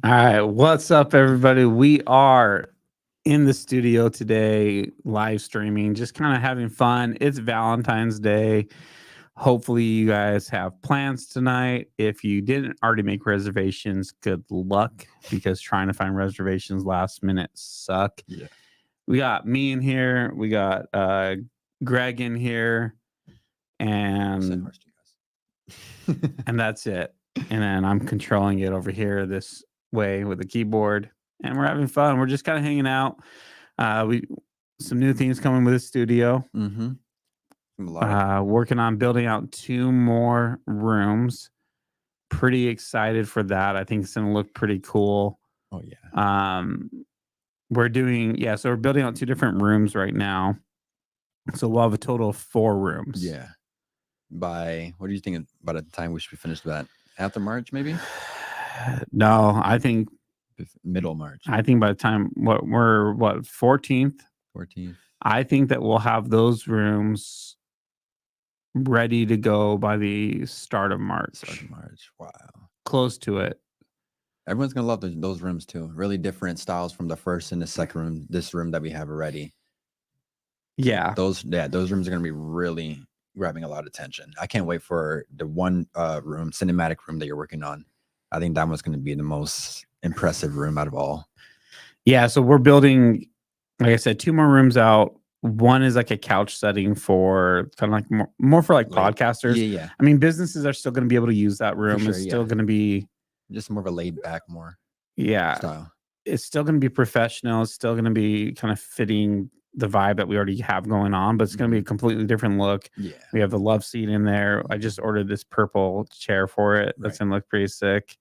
All right, what's up, everybody? We are in the studio today, live streaming, just kind of having fun. It's Valentine's Day. Hopefully, you guys have plans tonight. If you didn't already make reservations, good luck because trying to find reservations last minute suck. Yeah. We got me in here, we got Greg in here, and that's it. And then I'm controlling it over here this way with the keyboard, and we're having fun. We're just kind of hanging out. We some new things coming with the studio. Working on building out 2 more rooms. Pretty excited for that. I think it's gonna look pretty cool. Oh yeah. We're doing so we're building out 2 different rooms right now. So we'll have a total of 4 rooms. Yeah. What do you think by the time we should be finished with that? After March, maybe? No, I think middle March. I think by the time we're 14th. 14th. I think that we'll have those rooms ready to go by the start of March. Wow. Close to it. Everyone's gonna love those rooms too. Really different styles from the first and the second room. This room that we have already. Yeah. Those rooms are gonna be really grabbing a lot of attention. I can't wait for the one room, cinematic room that you're working on. I think that one's gonna be the most impressive room out of all. Yeah, so we're building, like I said, 2 more rooms out. One is like a couch setting for kind of like more for like podcasters. Yeah. I mean, businesses are still going to be able to use that room. Sure, it's still going to be just more of a laid back, more style. It's still going to be professional. It's still going to be kind of fitting the vibe that we already have going on, but it's going to be a completely different look. Yeah. We have the love seat in there. I just ordered this purple chair for it. That's going to look pretty sick.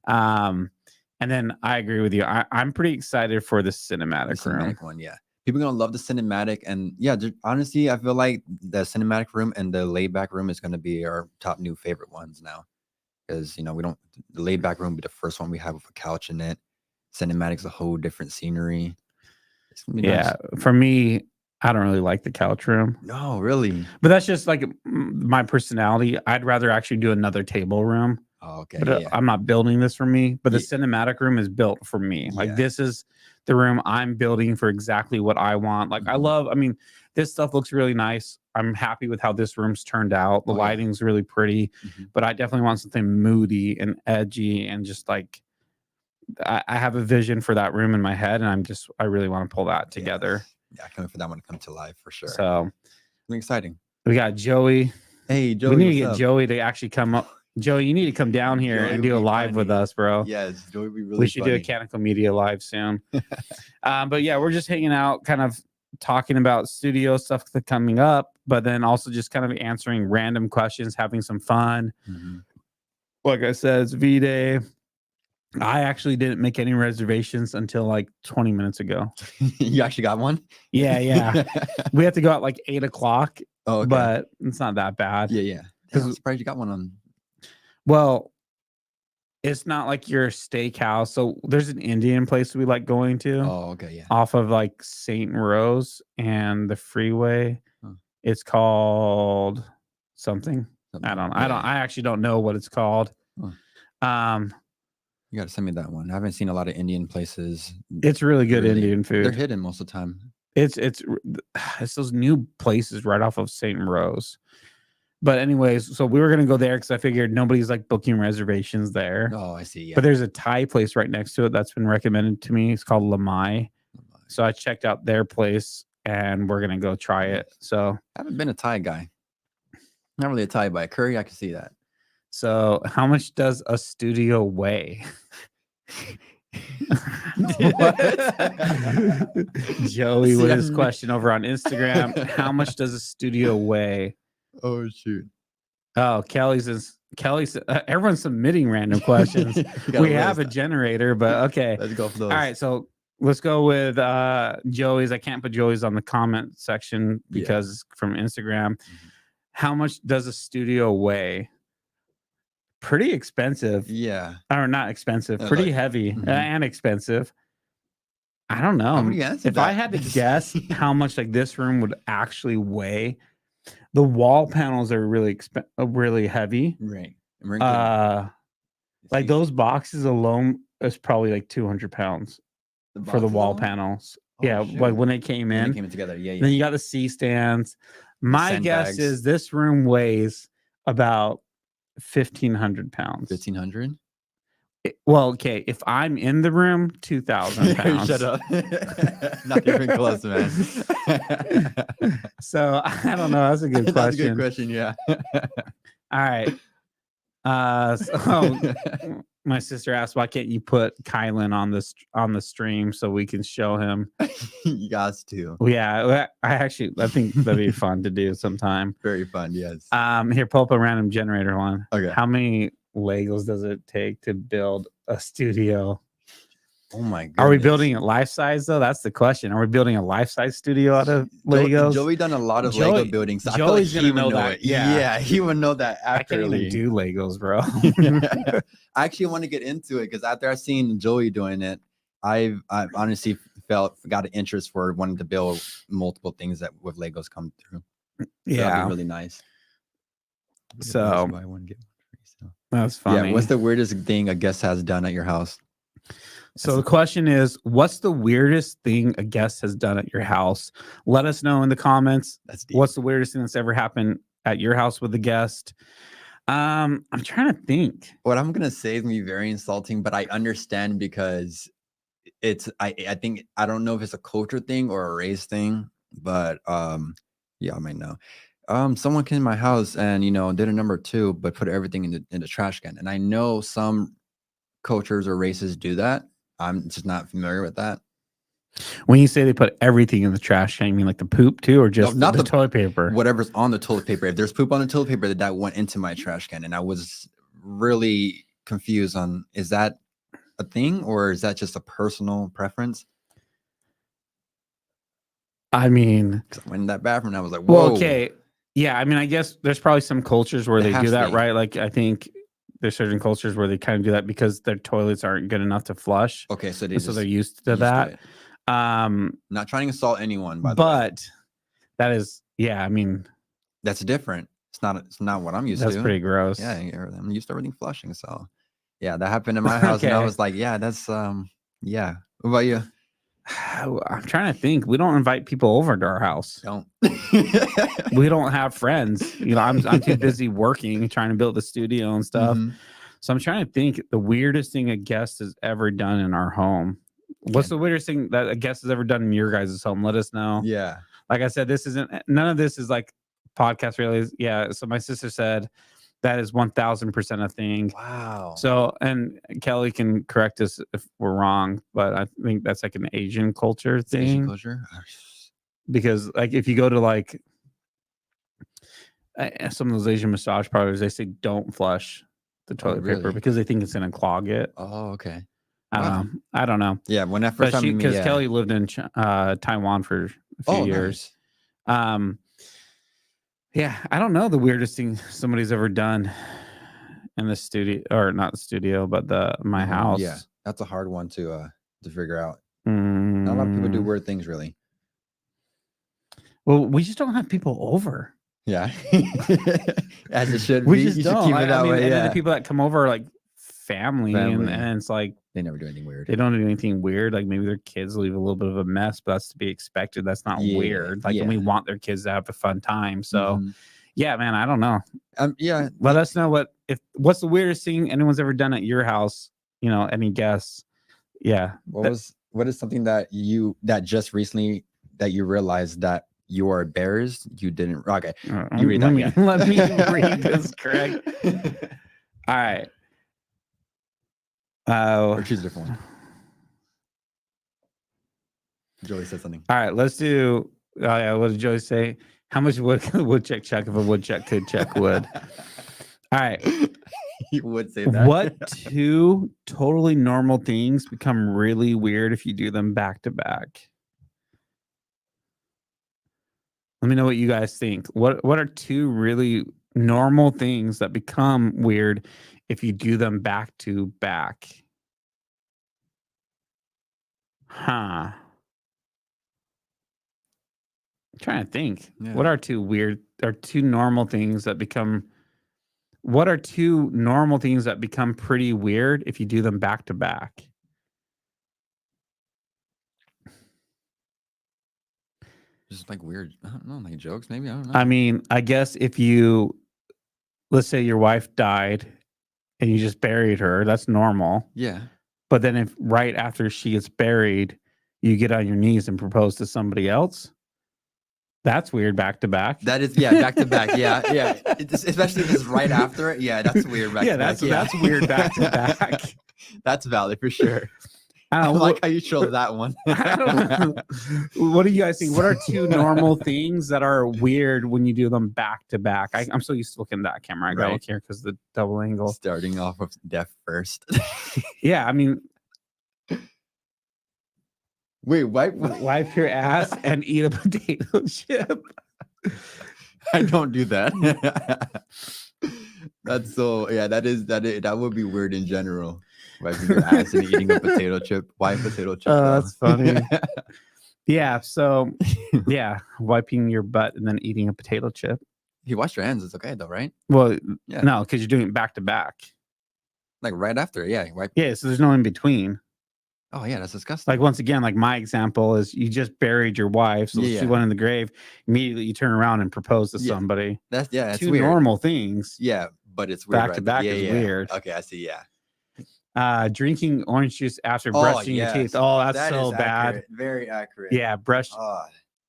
And then I agree with you. I'm pretty excited for the cinematic room. One, yeah. People are gonna love the cinematic, and yeah, honestly, I feel like the cinematic room and the laid back room is gonna be our top new favorite ones now, because the laid back room will be the first one we have with a couch in it. Cinematic's a whole different scenery. It's gonna be nice. For me, I don't really like the couch room. No, really. But that's just like my personality. I'd rather actually do another table room. Oh, okay. But I'm not building this for me. But the cinematic room is built for me. Like this is the room I'm building for exactly what I want. Like I mean, this stuff looks really nice. I'm happy with how this room's turned out. The lighting's really pretty. But I definitely want something moody and edgy and just like I have a vision for that room in my head, and I really want to pull that together. Yeah, I can't wait for that one to come to life for sure. So it's exciting. We got Joey. Hey, Joey. We need to get Joey to actually come up. Joey, you need to come down here and do a live with us, bro. Yes, Joey would be really We should do a Canonical Media live soon. But yeah, we're just hanging out, kind of talking about studio stuff that's coming up, but then also just kind of answering random questions, having some fun. Like I said, it's V-Day. I actually didn't make any reservations until like 20 minutes ago. You actually got one? Yeah. We have to go at like 8 o'clock. Oh, okay. But it's not that bad. Yeah. I'm surprised you got one on. Well, it's not like your steakhouse. So there's an Indian place we like going to. Oh, okay, yeah. Off of like St. Rose and the freeway. It's called something. I actually don't know what it's called. You got to send me that one. I haven't seen a lot of Indian places. It's really good Indian food. They're hidden most of the time. It's those new places right off of St. Rose. But anyways, so we were going to go there because I figured nobody's like booking reservations there. Oh, I see. Yeah. But there's a Thai place right next to it that's been recommended to me. It's called Lamai. So I checked out their place and we're going to go try it. So I haven't been a Thai guy. Not really a Thai, but curry, I can see that. So how much does a studio weigh? Joey with his question over on Instagram. How much does a studio weigh? Oh, shoot. Oh, Kelly's everyone's submitting random questions. We have a generator, but okay. Let's go for those. All right, so let's go with Joey's. I can't put Joey's on the comment section because it's from Instagram. How much does a studio weigh? Pretty expensive. Yeah. Or not expensive. Pretty heavy and expensive. I don't know. If I had to guess how much like this room would actually weigh, the wall panels are really really heavy. Right. Like those boxes alone is probably like 200 pounds for the wall panels. Yeah, like when they came in, together. Yeah. then you got the C stands. My guess sandbags. is this room weighs about 1,500 pounds. 1,500. Well, okay. If I'm in the room, 2,000 pounds. Shut up. Not even close, man. So I don't know. That's a good question. That's a good question. Yeah. All right. So my sister asked, why can't you put Kylan on the stream so we can show him? You got to. Yeah, I think that'd be fun to do sometime. Very fun, yes. Here, pull up a random generator one. Okay. How many Legos does it take to build a studio? Oh my god. Are we building it life size though? That's the question. Are we building a life size studio out of Legos? Joey done a lot of Lego building, so Joey's I feel like gonna know that. it. Yeah, he would know that accurately. I can't even do Legos, bro. I actually want to get into it because after I seen Joey doing it, I honestly got an interest for wanting to build multiple things that with Legos come through. So yeah, that'd be really nice. So buy one, get one free, so. That's funny. Yeah, what's the weirdest thing a guest has done at your house? So the question is, what's the weirdest thing a guest has done at your house? Let us know in the comments. That's deep. What's the weirdest thing that's ever happened at your house with a guest? I'm trying to think. What I'm gonna say is gonna be very insulting, but I understand because it's I think I don't know if it's a culture thing or a race thing, but yeah, I might know. Someone came to my house and did a number 2, but put everything in the trash can. And I know some cultures or races do that. I'm just not familiar with that. When you say they put everything in the trash can, you mean like the poop too, or just not the toilet paper? Whatever's on the toilet paper. If there's poop on the toilet paper, that went into my trash can, and I was really confused on, is that a thing or is that just a personal preference? I mean, I went in that bathroom and I was like, whoa. Well, okay. Yeah, I mean, I guess there's probably some cultures where they do that, right? Like, I think there's certain cultures where they kind of do that because their toilets aren't good enough to flush. Okay, so they're used to that. Not trying to insult anyone, by the way. But that is, yeah, I mean, that's different. It's not what I'm used to. That's pretty gross. Yeah, I'm used to everything flushing. So yeah, that happened in my house, and I was like, yeah, that's yeah. What about you? I'm trying to think. We don't invite people over to our house. Don't. We don't have friends. I'm too busy working, trying to build the studio and stuff. So I'm trying to think the weirdest thing a guest has ever done in our home. What's the weirdest thing that a guest has ever done in your guys' home? Let us know. Yeah. Like I said, none of this is like podcast really. Yeah. So my sister said that is 1,000% a thing. Wow. So, and Kelly can correct us if we're wrong, but I think that's like an Asian culture thing. Asian culture? Because like if you go to like some of those Asian massage parlors, they say don't flush the toilet paper because they think it's going to clog it. Oh, okay. I don't know. Yeah, when that first time, because Kelly lived in Taiwan for a few years. Nice. Yeah, I don't know the weirdest thing somebody's ever done in the studio, or not the studio, but my house. Yeah, that's a hard one to figure out. Not a lot of people do weird things, really. Well, we just don't have people over. Yeah, as it should we be. Just you don't. Keep it that way. And then the people that come over are like family. And it's like they never do anything weird. They don't do anything weird. Like maybe their kids leave a little bit of a mess, but that's to be expected. That's not weird. Like, and we want their kids to have a fun time. So, yeah, man, I don't know. Yeah, let us know what's the weirdest thing anyone's ever done at your house. Any guess? Yeah. What is something that just recently that you realized that you are embarrassed you didn't? Okay, you read that. Let me read this correct. All right. Or choose a different one. Joey said something. All right, let's do. What did Joey say? How much wood could a woodchuck chuck if a woodchuck could chuck wood? All right. He would say that. What 2 totally normal things become really weird if you do them back to back? Let me know what you guys think. What are 2 really normal things that become weird if you do them back to back? I'm trying to think. Yeah. What are 2 normal things that become What are two normal things that become pretty weird if you do them back to back? Just like weird, I don't know, like jokes maybe. I don't know. I mean, I guess if you, let's say your wife died and you just buried her, that's normal. Yeah. But then if right after she gets buried, you get on your knees and propose to somebody else, that's weird back to back. That is, back to back. Yeah. Especially if it's right after it. Yeah, that's weird. Back to back. That's weird back to back. That's valid for sure. I like how you chose that one. I don't know. What do you guys think? What are two normal things that are weird when you do them back to back? I'm so used to looking at that camera. I gotta look here because the double angle. Starting off with death first. Yeah, I mean, wait, wipe your ass and eat a potato chip. I don't do that. That's so, yeah, that would be weird in general. Wiping your ass and eating a potato chip. Why a potato chip? That's funny. Yeah, so yeah, wiping your butt and then eating a potato chip. If you wash your hands, it's okay though, right? Well, no, because you're doing it back to back. Like right after, yeah. Yeah, so there's no in between. Oh yeah, that's disgusting. Like once again, like my example is you just buried your wife, so she went in the grave. Immediately, you turn around and propose to somebody. That's two weird. Normal things. Yeah, but it's weird. Back to back is weird. Okay, I see. Yeah. Drinking orange juice after brushing your teeth. Oh, that's so bad. Accurate. Very accurate. Yeah,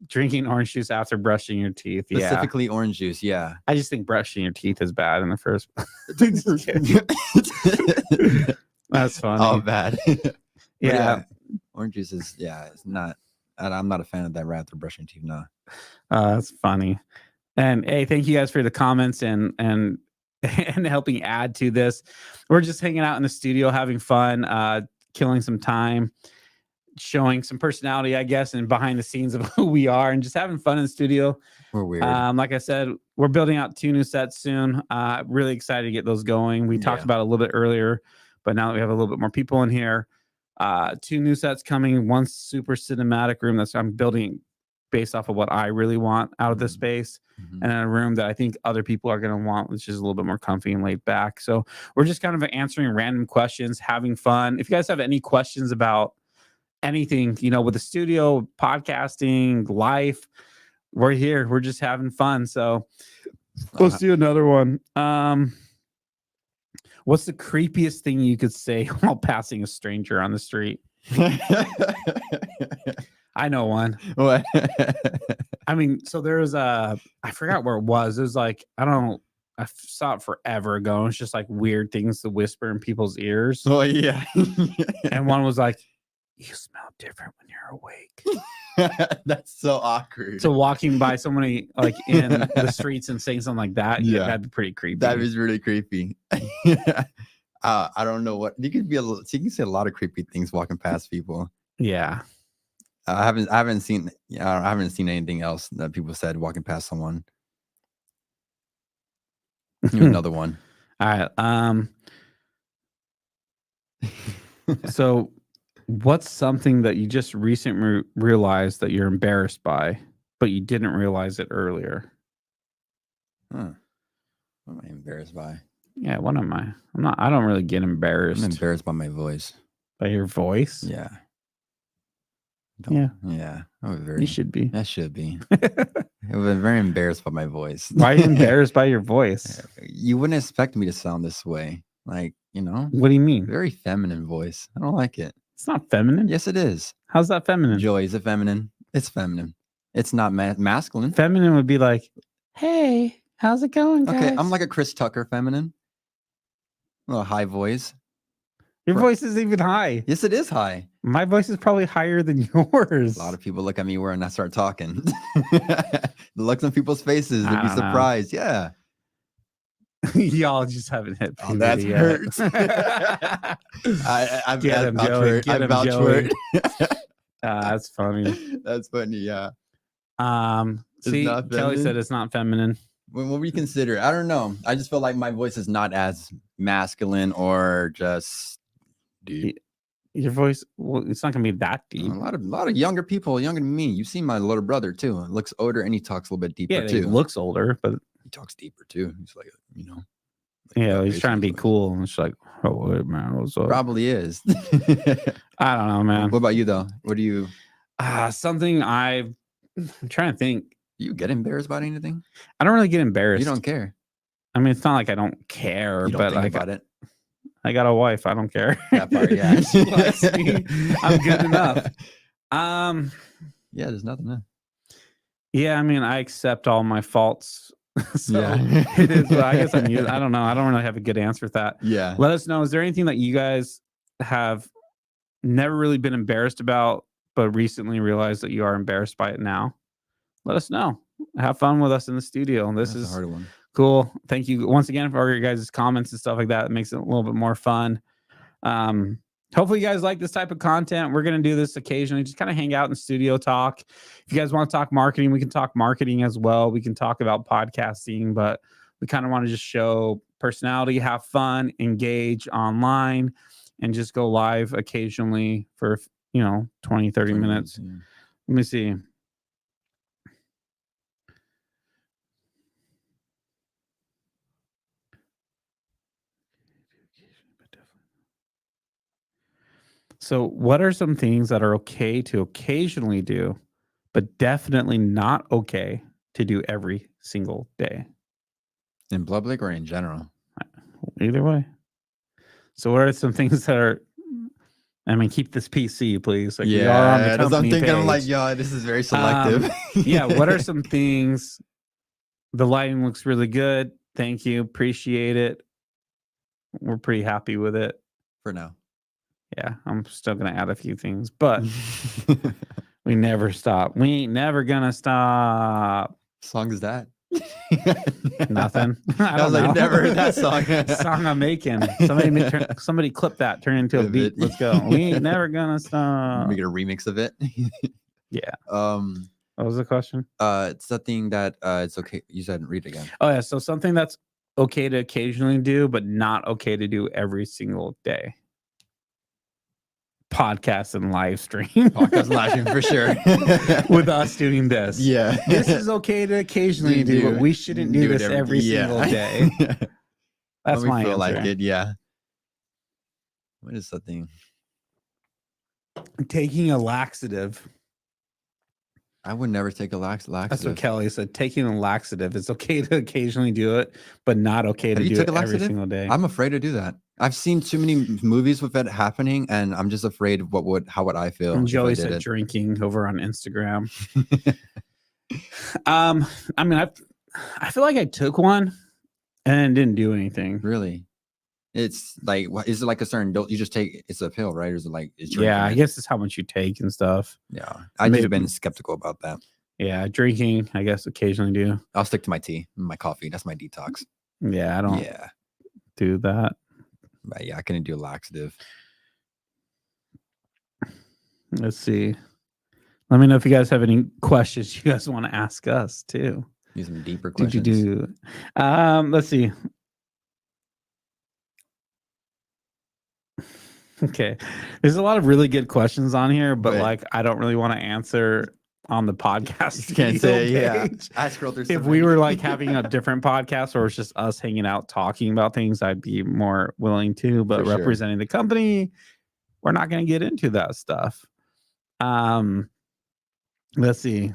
drinking orange juice after brushing your teeth. Specifically orange juice. Yeah. I just think brushing your teeth is bad in the first. That's funny. Oh, bad. Yeah. Orange juice is it's not. I'm not a fan of that right after brushing teeth. No. That's funny. And hey, thank you guys for the comments and helping add to this. We're just hanging out in the studio, having fun, killing some time, showing some personality, I guess, and behind the scenes of who we are, and just having fun in the studio. We're weird. Like I said, we're building out 2 new sets soon. Really excited to get those going. We talked about it a little bit earlier, but now that we have a little bit more people in here, 2 new sets coming. One super cinematic room that's I'm building based off of what I really want out of this space, and a room that I think other people are going to want, which is a little bit more comfy and laid back. So we're just kind of answering random questions, having fun. If you guys have any questions about anything, with the studio, podcasting, life, we're here. We're just having fun. So let's do another one. What's the creepiest thing you could say while passing a stranger on the street? I know one. What? I mean, so there was I forgot where it was. It was like, I saw it forever ago. It's just like weird things to whisper in people's ears. Oh, yeah. And one was like, you smell different when you're awake. That's so awkward. So walking by somebody like in the streets and saying something like that, that'd be pretty creepy. That is really creepy. I don't know what you can say a lot of creepy things walking past people. Yeah. I haven't seen anything else that people said walking past someone. Another one. All right. So what's something that you just recently realized that you're embarrassed by, but you didn't realize it earlier? What am I embarrassed by? Yeah, what am I? I don't really get embarrassed. I'm embarrassed by my voice. By your voice? Yeah. Yeah. You should be. I should be. I was very embarrassed by my voice. Why are you embarrassed by your voice? You wouldn't expect me to sound this way. Like, What do you mean? Very feminine voice. I don't like it. It's not feminine. Yes, it is. How's that feminine? Joy, is it feminine? It's feminine. It's not masculine. Feminine would be like, hey, how's it going, guys? Okay, I'm like a Chris Tucker feminine. A little high voice. Your voice is even high. Yes, it is high. My voice is probably higher than yours. A lot of people look at me when I start talking. The looks on people's faces, they'd be surprised. Yeah. Y'all just haven't hit puberty that yet. hurts. I Get him, Joey. Get him, Joey. That's funny. That's funny, yeah. See, Kelly said it's not feminine. What would you consider? I don't know. I just feel like my voice is not as masculine or just deep. Your voice, well, it's not gonna be that deep. A lot of younger people, younger than me. You see my little brother too. Looks older and he talks a little bit deeper too. He looks older, but he talks deeper too. He's like, Yeah, he's trying to be cool, and it's like, oh wait, man, what's up? Probably is. I don't know, man. What about you though? What do you? Something I'm trying to think. You get embarrassed about anything? I don't really get embarrassed. You don't care. I mean, it's not like I don't care, You don't but think like about it. I got a wife. I don't care. That part, yeah. She likes me. I'm good enough. Yeah, there's nothing there. Yeah, I mean, I accept all my faults. So Yeah. it is. Well, I guess I don't know. I don't really have a good answer for that. Yeah. Let us know. Is there anything that you guys have never really been embarrassed about, but recently realized that you are embarrassed by it now? Let us know. Have fun with us in the studio. This That's is a hard one. cool. Thank you once again for all your guys' comments and stuff like that. It makes it a little bit more fun. Hopefully you guys like this type of content. We're going to do this occasionally, just kind of hang out in studio talk. If you guys want to talk marketing, we can talk marketing as well. We can talk about podcasting, but we kind of want to just show personality, have fun, engage online, and just go live occasionally for, 20, 30 minutes. Yeah. Let me see. So, what are some things that are okay to occasionally do, but definitely not okay to do every single day? In public or in general? Either way. So, what are some things that are? I mean, keep this PC, please. Like, we are on the that's what I'm company thinking. I'm like, page. yo, this is very selective. Yeah. What are some things? The lighting looks really good. Thank you. Appreciate it. We're pretty happy with it. For now. Yeah, I'm still gonna add a few things, but we never stop. We ain't never gonna stop. Song is that? Nothing. I was like, never heard that song. Song I'm making. Somebody clip that, turn it into a beat. Let's go. We ain't never gonna stop. Make it a remix of it. Yeah. What was the question? It's something that it's okay. You said read it again. Oh yeah, so something that's okay to occasionally do, but not okay to do every single day. Podcast and live stream. Podcast and live stream for sure. With us doing this. Yeah. This is okay to occasionally do, but we shouldn't do this every single day. That's my answer. Like it, yeah. What is something? Taking a laxative. I would never take a laxative. That's what Kelly said. Taking a laxative. It's okay to occasionally do it, but not okay to do it every single day. I'm afraid to do that. I've seen too many movies with it happening, and I'm just afraid of how would I feel. And Joey said drinking over on Instagram. I mean, I feel like I took one and didn't do anything. Really? It's like, is it like a certain dose? You just take, it's a pill, right? Or is it like, yeah, I guess it's how much you take and stuff. Yeah. I've just been skeptical about that. Yeah. Drinking, I guess occasionally do. I'll stick to my tea and my coffee. That's my detox. Yeah. I don't do that. But yeah, I couldn't do a laxative. Let's see. Let me know if you guys have any questions you guys want to ask us too. Do some deeper questions. Let's see. Okay. There's a lot of really good questions on here, but like I don't really want to answer on the podcast. You can't say, yeah. I scroll through. If we were like having a different podcast or it's just us hanging out talking about things, I'd be more willing to. But representing the company, we're not going to get into that stuff. Let's see.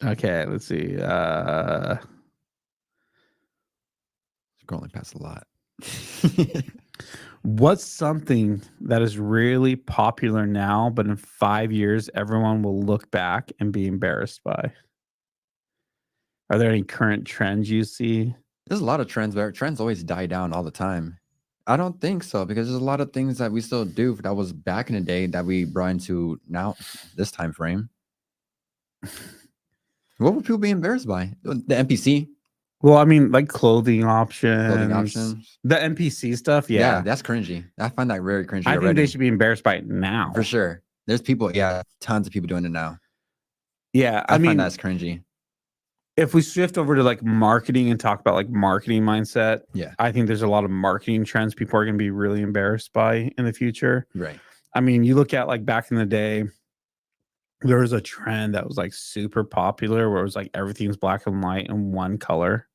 Okay, let's see. Scrolling past a lot. What's something that is really popular now, but in 5 years, everyone will look back and be embarrassed by? Are there any current trends you see? There's a lot of trends, but trends always die down all the time. I don't think so, because there's a lot of things that we still do that was back in the day that we brought into now this time frame. What would people be embarrassed by? The NPC? Well, I mean, like clothing options. The NPC stuff, yeah, that's cringy. I find that very cringy. I think they should be embarrassed by it now. For sure. There's people, tons of people doing it now. Yeah, I mean, find that's cringy. If we shift over to like marketing and talk about like marketing mindset, I think there's a lot of marketing trends people are going to be really embarrassed by in the future. Right. I mean, you look at like back in the day, there was a trend that was like super popular where it was like everything's black and white and one color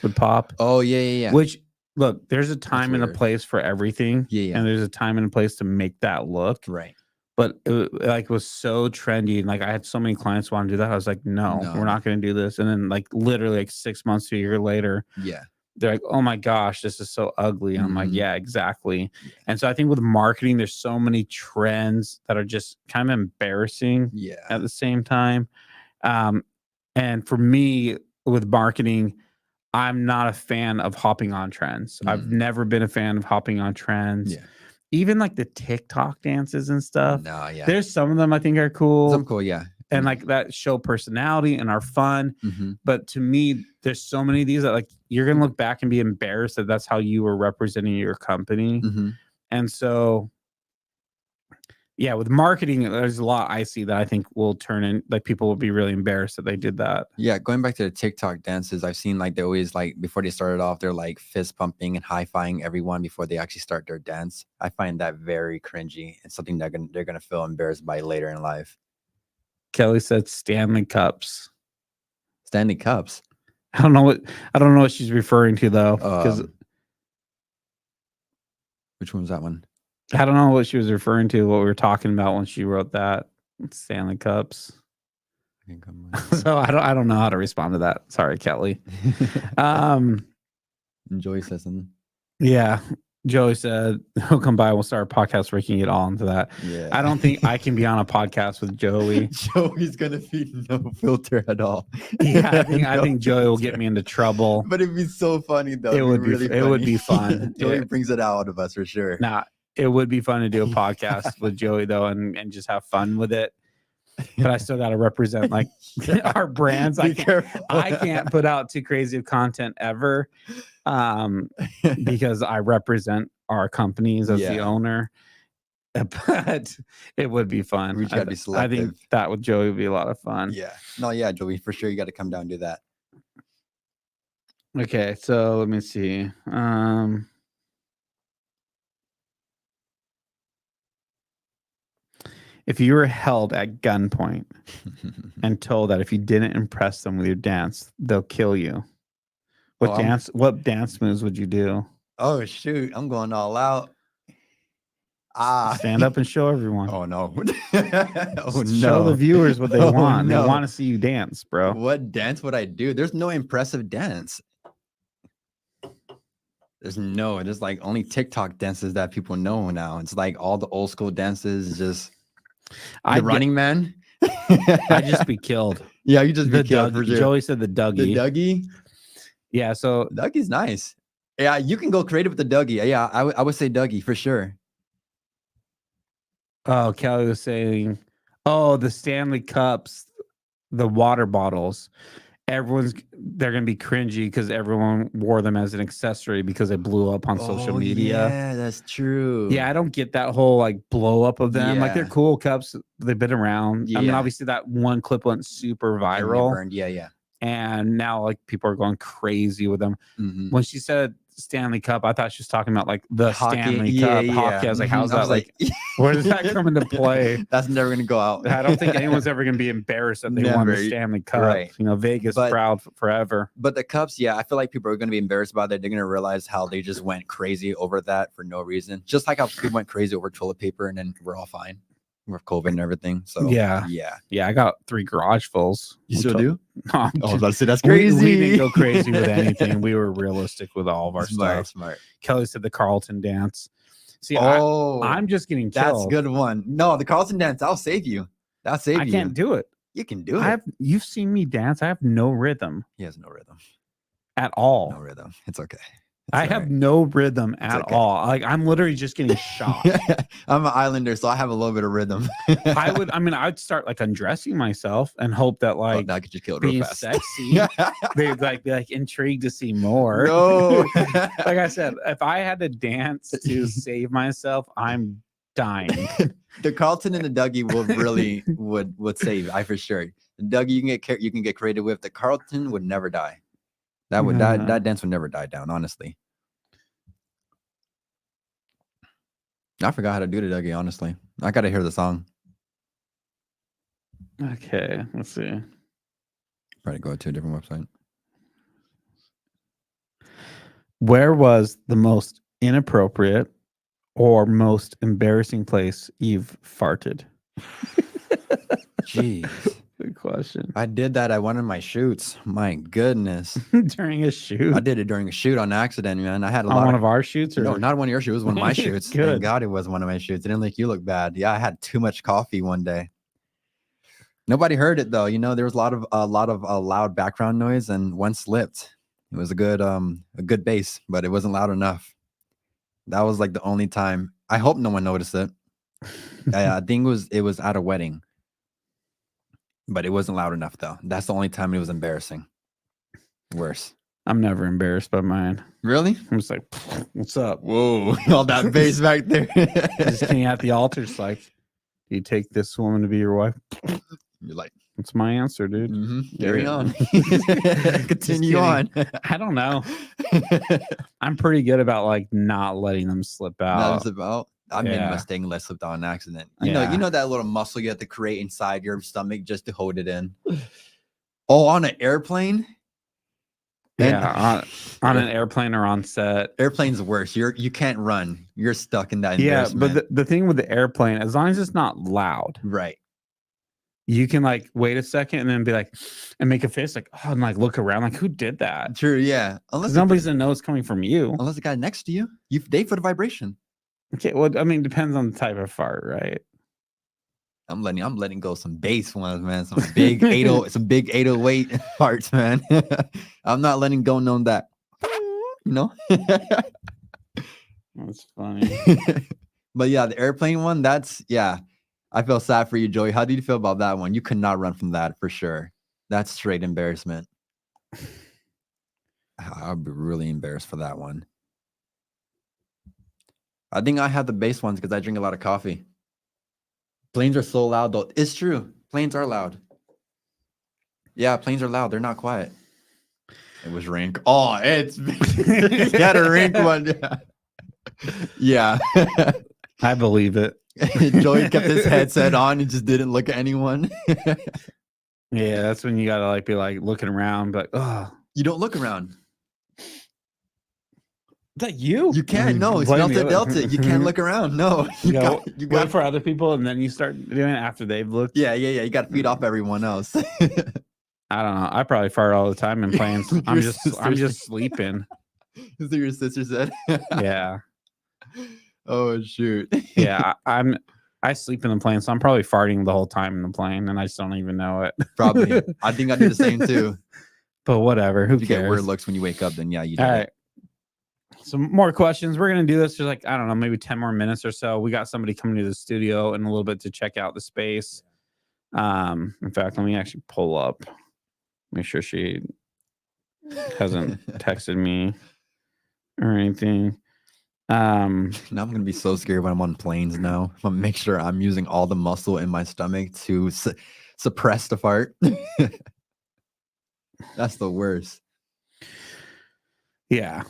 would pop. Oh yeah. Which look, there's a time and a weird. place for everything. Yeah. And there's a time and a place to make that look. Right. But it was so trendy. And like I had so many clients want to do that. I was like, no, we're not going to do this. And then like literally like 6 months to a year later, they're like, oh my gosh, this is so ugly. And I'm like, yeah, exactly. Yeah. And so I think with marketing, there's so many trends that are just kind of embarrassing at the same time. And for me with marketing, I'm not a fan of hopping on trends. I've never been a fan of hopping on trends. Yeah. Even like the TikTok dances and stuff. No, yeah. There's some of them I think are cool. Some cool, yeah. And like that show personality and are fun. But to me, there's so many of these that like you're gonna look back and be embarrassed that that's how you were representing your company. And so yeah, with marketing, there's a lot I see that I think will turn in like people will be really embarrassed that they did that. Yeah, going back to the TikTok dances, I've seen like they always like before they started off, they're like fist pumping and high-fiving everyone before they actually start their dance. I find that very cringy and something that they're gonna feel embarrassed by later in life. Kelly said Stanley Cups. Stanley Cups. I don't know what she's referring to though. Because which one was that one? I don't know what she was referring to, what we were talking about when she wrote that. Stanley Cups. So I don't know how to respond to that. Sorry, Kelly. Joey says something. Yeah. Joey said he'll come by. We'll start a podcast where he can get all into that. Yeah. I don't think I can be on a podcast with Joey. Joey's gonna be no filter at all. Yeah, I think Joey will get me into trouble. But it'd be so funny though. It would be really funny. It would be fun. Joey brings it out of us for sure. Nah, it would be fun to do a podcast with Joey though, and just have fun with it. But I still got to represent like our brands. I can't put out too crazy of content ever, because I represent our companies as the owner. But it would be fun. We try to be selective. I think that with Joey would be a lot of fun. Yeah. No, yeah, Joey, for sure. You got to come down and do that. Okay, so let me see. If you were held at gunpoint and told that if you didn't impress them with your dance, they'll kill you, what dance moves would you do? Oh shoot, I'm going all out. Stand up and show everyone. Oh no. Show the viewers what they want. No. They want to see you dance, bro. What dance would I do? There's no impressive dance. There's like only TikTok dances that people know now. It's like all the old school dances, just Running Man. I'd just be killed. Yeah, you just be killed. For sure. Joey said the Dougie. The Dougie? Yeah, so Dougie's nice. Yeah, you can go creative with the Dougie. Yeah, I would say Dougie for sure. Oh, Kelly was saying, the Stanley Cups, the water bottles. They're gonna be cringy because everyone wore them as an accessory because they blew up on social media. Yeah, that's true. Yeah, I don't get that whole like blow up of them. Like they're cool cups, they've been around. I mean, obviously that one clip went super viral. Burned. Yeah. And now like people are going crazy with them. When she said Stanley Cup, I thought she was talking about like the hockey, Stanley Cup hockey. I was like, how's that like where does that come into play? That's never gonna go out. I don't think anyone's ever gonna be embarrassed that they won the Stanley Cup. Right. You know, Vegas proud forever. But the cups, I feel like people are gonna be embarrassed about that. They're gonna realize how they just went crazy over that for no reason. Just like how people went crazy over toilet paper and then we're all fine with COVID and everything. So yeah. I got 3 garage fulls. You still do? No, I was about to say that's crazy. We didn't go crazy with anything. We were realistic with all of our stuff. Smart. Kelly said the Carlton dance. See, I'm just getting killed. That's a good one. No, the Carlton dance. I'll save you. I'll save you. I can't do it. You can do it. You've seen me dance. I have no rhythm. He has no rhythm at all. No rhythm. It's okay. I have no rhythm at all. Like I'm literally just getting shot. I'm an Islander, so I have a little bit of rhythm. I'd start like undressing myself and hope that like that could just kill it being real fast. Sexy. They'd be like intrigued to see more. No. Like I said, if I had to dance to save myself, I'm dying. The Carlton and the Dougie would save. I for sure. The Dougie you can get creative with. The Carlton would never die. That dance would never die down, honestly. I forgot how to do the Dougie, honestly. I gotta hear the song. Okay, let's see. Probably go to a different website. Where was the most inappropriate or most embarrassing place you've farted? Jeez. Good question. I did that at one of my shoots. My goodness. During a shoot? I did it during a shoot on accident, man. I had a On lot one of of our shoots? Or? No, not one of your shoots. It was one of my shoots. Good. Thank God it was one of my shoots. It didn't make you look bad. Yeah, I had too much coffee one day. Nobody heard it though. You know, there was a lot of loud background noise, and one slipped. It was a good bass, but it wasn't loud enough. That was like the only time. I hope no one noticed it. I think it was at a wedding, but it wasn't loud enough though. That's the only time it was embarrassing. Worse. I'm never embarrassed by mine. Really? I'm just like, what's up? Whoa, all that bass back there. Just hanging at the altar. It's like, do you take this woman to be your wife? You're like, that's my answer, dude. Carry on. Continue on. I don't know. I'm pretty good about like not letting them slip out. I made a mistake and let slip out on accident. You know that little muscle you have to create inside your stomach just to hold it in. Oh, on an airplane? Yeah, on an airplane or on set. Airplane's worse. You can't run. You're stuck in that. Yeah, but the thing with the airplane, as long as it's not loud, right? You can like wait a second and then be like, and make a face like, oh, and like look around, like who did that? True, yeah. Unless nobody's gonna know it's coming from you. Unless the guy next to you, they for the vibration. Okay, well, I mean, depends on the type of fart, right? I'm letting go some bass ones, man. Some big 808 farts, man. I'm not letting go on that. You know? That's funny. But yeah, the airplane one, I feel sad for you, Joey. How did you feel about that one? You could not run from that for sure. That's straight embarrassment. I'd be really embarrassed for that one. I think I have the bass ones because I drink a lot of coffee. Planes are so loud, though. It's true. Planes are loud. Yeah, planes are loud. They're not quiet. It was Rink. Oh, it's you had a Rink one. Yeah. I believe it. Joey kept his headset on and just didn't look at anyone. Yeah, that's when you gotta like be like looking around, like, oh, you don't look around. Is that you? You can't. No, it's Delta. You can't look around. No, you got wait for other people, and then you start doing it after they've looked. Yeah. You got to feed off everyone else. I don't know. I probably fart all the time in planes. I'm just sleeping. Is that your sister said? Yeah. Oh shoot. Yeah, I sleep in the plane, so I'm probably farting the whole time in the plane, and I just don't even know it. Probably. I think I do the same too. But whatever. Who if cares? You get weird looks when you wake up, then yeah, you do. All right. Some more questions. We're gonna do this for like, I don't know, maybe 10 more minutes or so. We got somebody coming to the studio in a little bit to check out the space. In fact, let me actually pull up, make sure she hasn't texted me or anything. Now I'm gonna be so scared when I'm on planes now. I'm gonna make sure I'm using all the muscle in my stomach to suppress the fart. That's the worst. Yeah.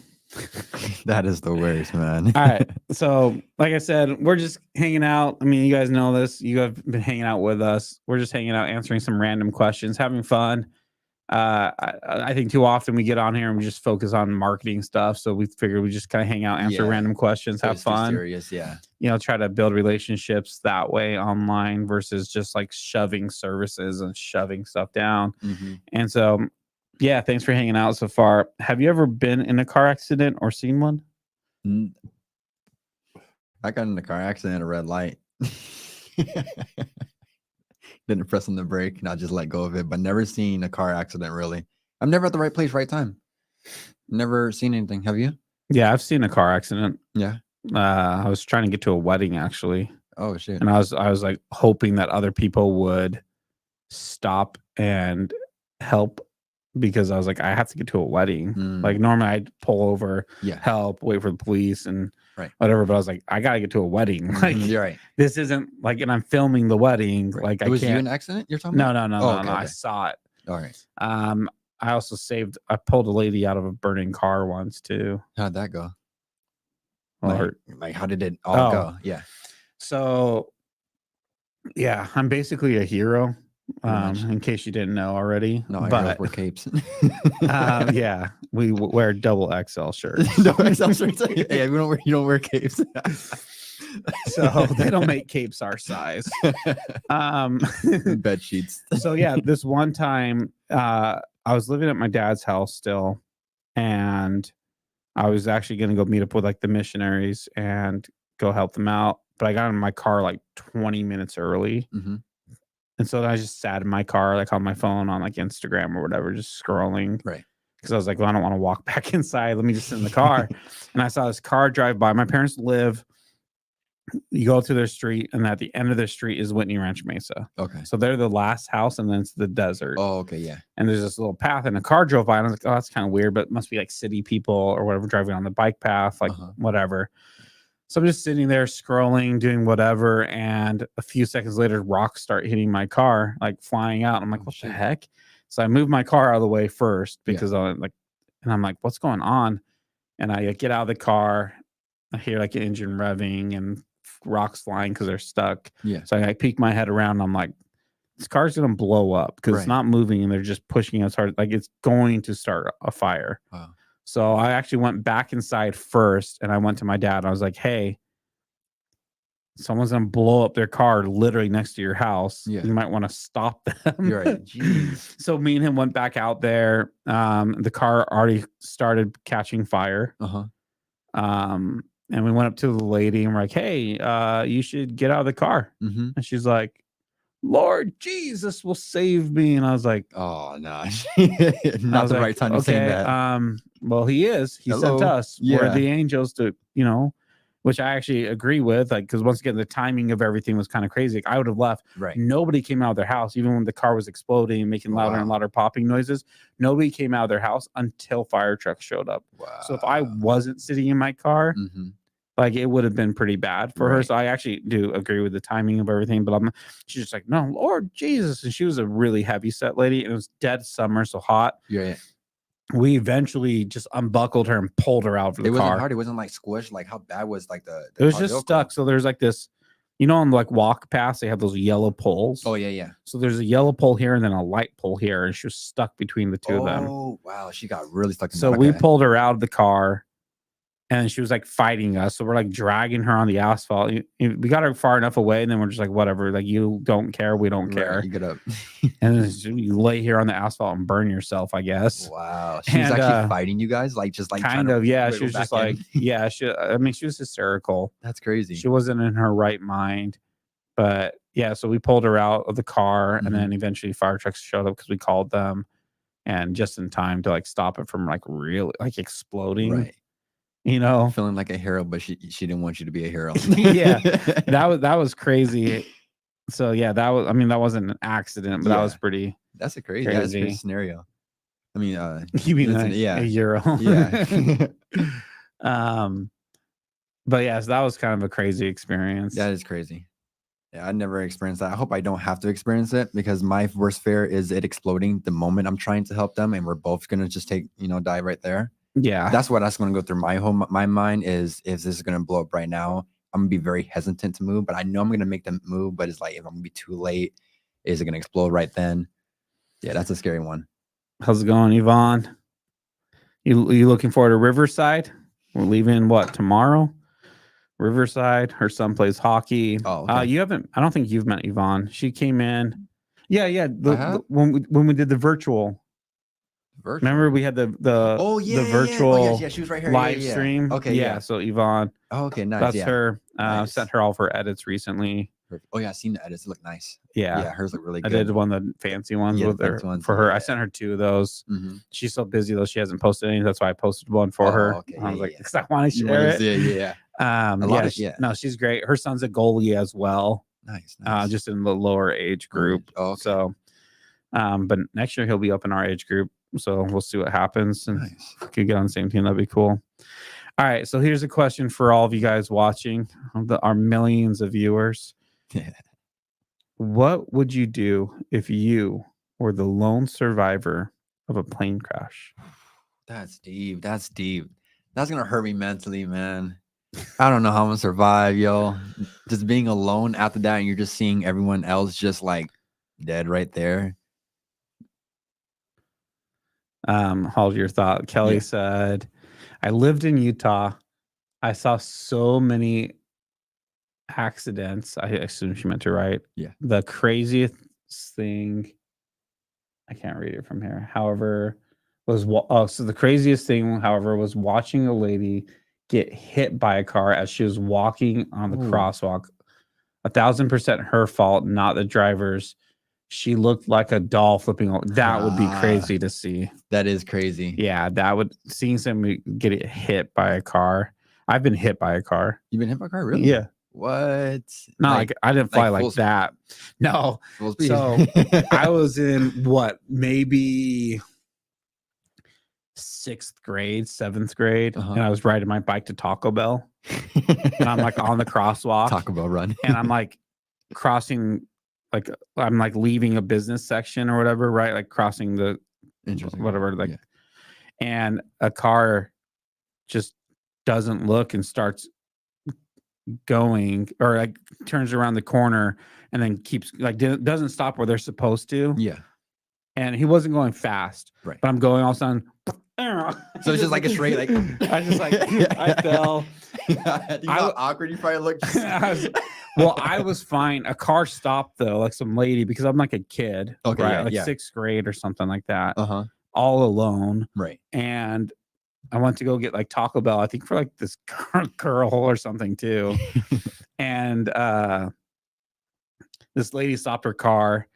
That is the worst, man. All right. So, like I said, we're just hanging out. I mean, you guys know this. You have been hanging out with us. We're just hanging out, answering some random questions, having fun. I think too often we get on here and we just focus on marketing stuff. So we figured we just kind of hang out, answer random questions, have fun. Serious, yeah. You know, try to build relationships that way online versus just like shoving services and shoving stuff down. Mm-hmm. And so, yeah, thanks for hanging out so far. Have you ever been in a car accident or seen one? I got in a car accident at a red light. Didn't press on the brake and I just let go of it, but never seen a car accident really. I'm never at the right place, right time. Never seen anything. Have you? Yeah, I've seen a car accident. Yeah. I was trying to get to a wedding actually. Oh shit. And I was like hoping that other people would stop and help because I was like, I have to get to a wedding. Like normally I'd pull over, help, wait for the police and whatever. But I was like, I gotta get to a wedding. Like, you're right. This isn't like, and I'm filming the wedding. Like, it was you an accident you're talking about? No. I saw it. All right. I also I pulled a lady out of a burning car once too. How'd that go? Like how did it all go? Yeah. So yeah, I'm basically a hero. Much. In case you didn't know already. No, I but wear capes. Yeah, we wear double XL shirts. Double XL shirts. Yeah, you don't wear capes. So they don't make capes our size. Bed sheets. So yeah, this one time I was living at my dad's house still, and I was actually going to go meet up with like the missionaries and go help them out. But I got in my car like 20 minutes early. Mm-hmm. And so then I just sat in my car, like on my phone on like Instagram or whatever, just scrolling. Right. Because I was like, well, I don't want to walk back inside. Let me just sit in the car. And I saw this car drive by. My parents live, you go to their street, and at the end of their street is Whitney Ranch Mesa. Okay. So they're the last house, and then it's the desert. Oh, okay, yeah. And there's this little path, and a car drove by, and I was like, oh, that's kind of weird, but it must be like city people or whatever driving on the bike path, like whatever. So I'm just sitting there scrolling, doing whatever, and a few seconds later, rocks start hitting my car, like flying out. I'm like, what the heck? So I moved my car out of the way first because I'm like, what's going on? And I get out of the car, I hear like an engine revving and rocks flying because they're stuck. Yeah. So I peek my head around, and I'm like, this car's gonna blow up because it's not moving, and they're just pushing as hard, like it's going to start a fire. Wow. So I actually went back inside first, and I went to my dad, and I was like, hey, someone's gonna blow up their car literally next to your house. You might want to stop them. You're right. Jeez. So me and him went back out there. The car already started catching fire. And we went up to the lady, and we're like, hey, you should get out of the car. And she's like, Lord Jesus will save me. And I was like, oh no, not the right time to say that. Well, he is. He sent us. We're the angels to, which I actually agree with. Like, because once again, the timing of everything was kind of crazy. Like, I would have left. Right. Nobody came out of their house, even when the car was exploding and making louder and louder popping noises. Nobody came out of their house until fire trucks showed up. Wow. So if I wasn't sitting in my car, like it would have been pretty bad for her. So I actually do agree with the timing of everything. But she's just like, no, Lord Jesus. And she was a really heavy set lady. And it was dead summer, so hot. Yeah. We eventually just unbuckled her and pulled her out of the car. It wasn't hard. It wasn't like squished. Like how bad was like the it was just stuck. So there's like this, on like walk paths, they have those yellow poles. Oh yeah. So there's a yellow pole here and then a light pole here, and she was stuck between the two of them. Oh wow, she got really stuck. So we pulled her out of the car, and she was like fighting us. So we're like dragging her on the asphalt. We got her far enough away, and then we're just like, whatever. Like, you don't care, we don't care. You get up, and then you lay here on the asphalt and burn yourself, I guess. Wow, she was actually fighting you guys, like just like kind of, yeah. She was just like, yeah. She was hysterical. That's crazy. She wasn't in her right mind, but yeah. So we pulled her out of the car, and then eventually fire trucks showed up because we called them, and just in time to like stop it from like really like exploding. Right. Feeling like a hero, but she didn't want you to be a hero. Yeah, that was crazy. So yeah, that wasn't an accident, but that was pretty. That's a crazy. That's a crazy scenario. I mean, you mean a hero? Yeah. But yeah, so that was kind of a crazy experience. That is crazy. Yeah, I never experienced that. I hope I don't have to experience it, because my worst fear is it exploding the moment I'm trying to help them, and we're both gonna just die right there. Yeah, that's going to go through my mind is, if this is going to blow up right now, I'm gonna be very hesitant to move, but I know I'm going to make them move. But it's like, if I'm gonna be too late, is it going to explode right then? Yeah, that's a scary one. How's it going, Yvonne? You looking forward to Riverside? We're leaving tomorrow? Riverside. Her son plays hockey. Oh, okay. I don't think you've met Yvonne. She came in. Yeah. When we did the virtual. Remember we had the virtual she was right here. live stream. Okay, yeah. So Yvonne, okay, nice. That's her. Nice. Sent her all of her edits recently. Oh yeah, I've seen the edits. They look nice. Yeah, hers look really good. I did one of the fancy ones with her for her. I sent her 2 of those. She's so busy though, she hasn't posted any. That's why I posted one for her. Okay, I was like, because I want to share it. No, she's great. Her son's a goalie as well. Nice. Just in the lower age group. Oh, okay. So, but next year he'll be up in our age group. So we'll see what happens, and if we could get on the same team, that'd be cool. All right, so here's a question for all of you guys watching, our millions of viewers. What would you do if you were the lone survivor of a plane crash? That's deep. That's gonna hurt me mentally, man. I don't know how I'm gonna survive, yo. Just being alone after that, and you're just seeing everyone else just like dead right there. Hold your thought. Kelly Yeah. said, I lived in Utah. I saw so many accidents. I assume she meant to write. Yeah. The craziest thing, I can't read it from here. However, so the craziest thing, however, was watching a lady get hit by a car as she was walking on the Ooh. crosswalk. 1,000% her fault, not the driver's. She looked like a doll flipping. That would be crazy to see. That is crazy. Yeah, that would seeing somebody get it hit by a car. I've been hit by a car. You've been hit by a car, really? Yeah. What? Not like I didn't fly like full that. No. full speed. So I was in maybe 6th grade, 7th grade, and I was riding my bike to Taco Bell. And I'm like on the crosswalk. Taco Bell run. And I'm like crossing, like I'm like leaving a business section or whatever, right? Like crossing the whatever, like, Yeah. and a car just doesn't look and starts going, or like turns around the corner and then keeps like doesn't stop where they're supposed to. Yeah. And he wasn't going fast, right? But I'm going all of a sudden. So it's just like a straight, like I just like I fell. Yeah, you know how awkward you probably looked. I was fine. A car stopped though, like some lady, because I'm like a kid, okay, right? yeah, Like yeah. 6th grade or something like that. All alone, right? And I went to go get like Taco Bell, I think for like this girl or something too. And this lady stopped her car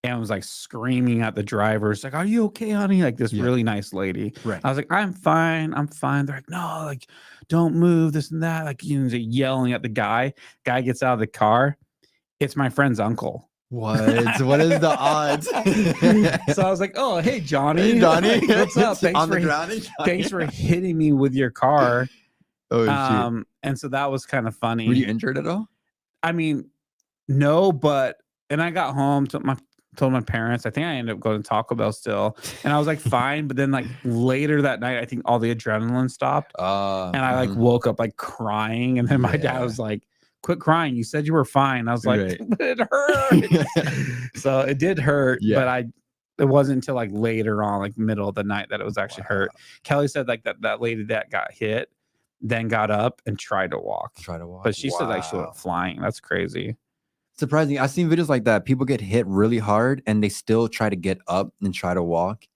and was like screaming at the driver. It's like, "Are you okay, honey?" Like this really nice lady. Right. I was like, I'm fine. They're like, "No, like, don't move, this and that." Like, yelling at the guy. Guy gets out of the car. It's my friend's uncle. What is the odds? So I was like, "Oh, hey, Johnny. Hey, Johnny. What's up? Thanks for hitting me with your car." Oh, shit. And so that was kind of funny. Were you injured at all? I mean, no, and I got home, told my parents. I think I ended up going to Taco Bell still, and I was like fine. But then like later that night, I think all the adrenaline stopped, and I like woke up like crying. And then my dad was like, "Quit crying! You said you were fine." I was like, "But it hurt." So it did hurt, but it wasn't until like later on, like middle of the night, that it was actually hurt. Kelly said like that lady that got hit then got up and tried to walk. But she said like she went flying. That's crazy. Surprising. I've seen videos like that. People get hit really hard and they still try to get up and try to walk.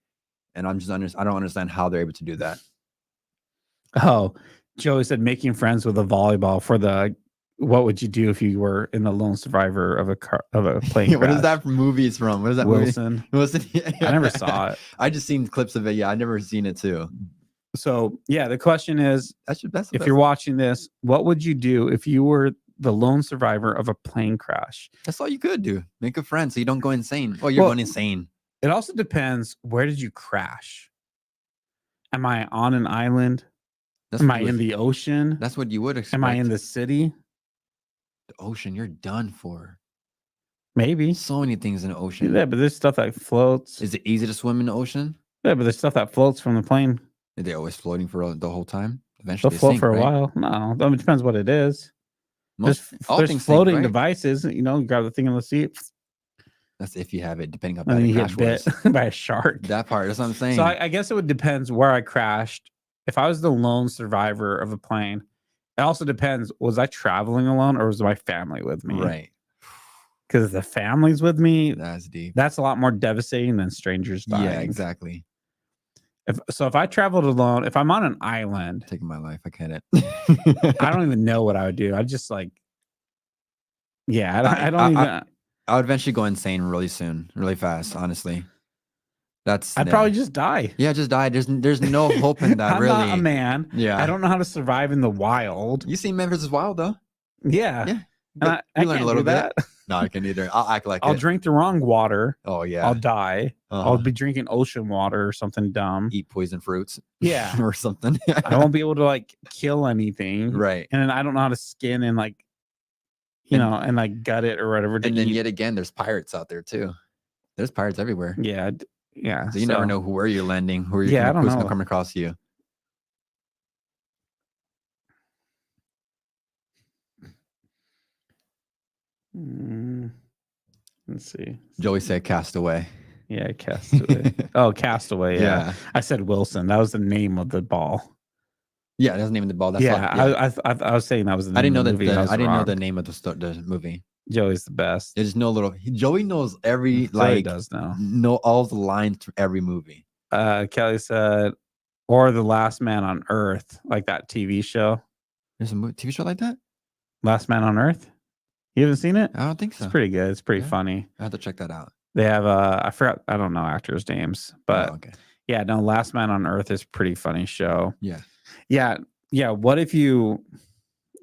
And I don't understand how they're able to do that. Oh, Joey said making friends with a volleyball for the what would you do if you were in the lone survivor of a plane crash? What is that from movies from? What is that Wilson? Wilson. I never saw it. I just seen clips of it. Yeah, I never seen it too. So yeah, the question is, if you're watching this, what would you do if you were the lone survivor of a plane crash? That's all you could do. Make a friend so you don't go insane. Oh, you're going insane. It also depends. Where did you crash? Am I on an island? Am I in the ocean? That's what you would expect. Am I in the city? The ocean, you're done for. Maybe. So many things in the ocean. Yeah, but there's stuff that floats. Is it easy to swim in the ocean? Yeah, but there's stuff that floats from the plane. Are they always floating for the whole time? Eventually they'll float for a while. No, it depends what it is. There's floating devices. You grab the thing on the seat. That's if you have it, depending on how bad you get bit by a shark. That part. That's what I'm saying. So I guess it would depend where I crashed. If I was the lone survivor of a plane, it also depends. Was I traveling alone or was my family with me? Right. Because if the family's with me, that's deep. That's a lot more devastating than strangers dying. Yeah, exactly. If I traveled alone, if I'm on an island, taking my life, I can't. I don't even know what I would do. I just like, I don't even. I would eventually go insane really soon, really fast. Honestly, I'd probably just die. Yeah, just die. There's no hope in that. I'm really, not a man. Yeah, I don't know how to survive in the wild. You seen Man vs. Wild though? Yeah. I learn a little bit. No, I can either. I'll act like I'll drink the wrong water. Oh yeah. I'll die. I'll be drinking ocean water or something dumb. Eat poison fruits. Yeah. Or something. I won't be able to like kill anything. Right. And then I don't know how to skin and like, and like gut it or whatever. And then yet again, there's pirates out there too. There's pirates everywhere. Yeah. Yeah. So you never know where you're landing, who's gonna come across you. Let's see. Joey said Castaway. Yeah, Castaway. Oh, Castaway. Yeah. Yeah. I said Wilson. That was the name of the ball. Yeah, that's the name of the ball. That's Yeah, all, yeah. I was saying that was the name I didn't know of the that. movie. And I didn't know wrong. the name of the movie. Joey's the best. There's no little. Joey knows every Joey does know all the lines from every movie. Kelly said, or The Last Man on Earth, like that TV show. There's a TV show like that. Last Man on Earth. You haven't seen it? I don't think so. It's pretty good. It's pretty funny. I have to check that out. They have I forgot. I don't know actors' names, but yeah, no. Last Man on Earth is a pretty funny show. Yeah. What if you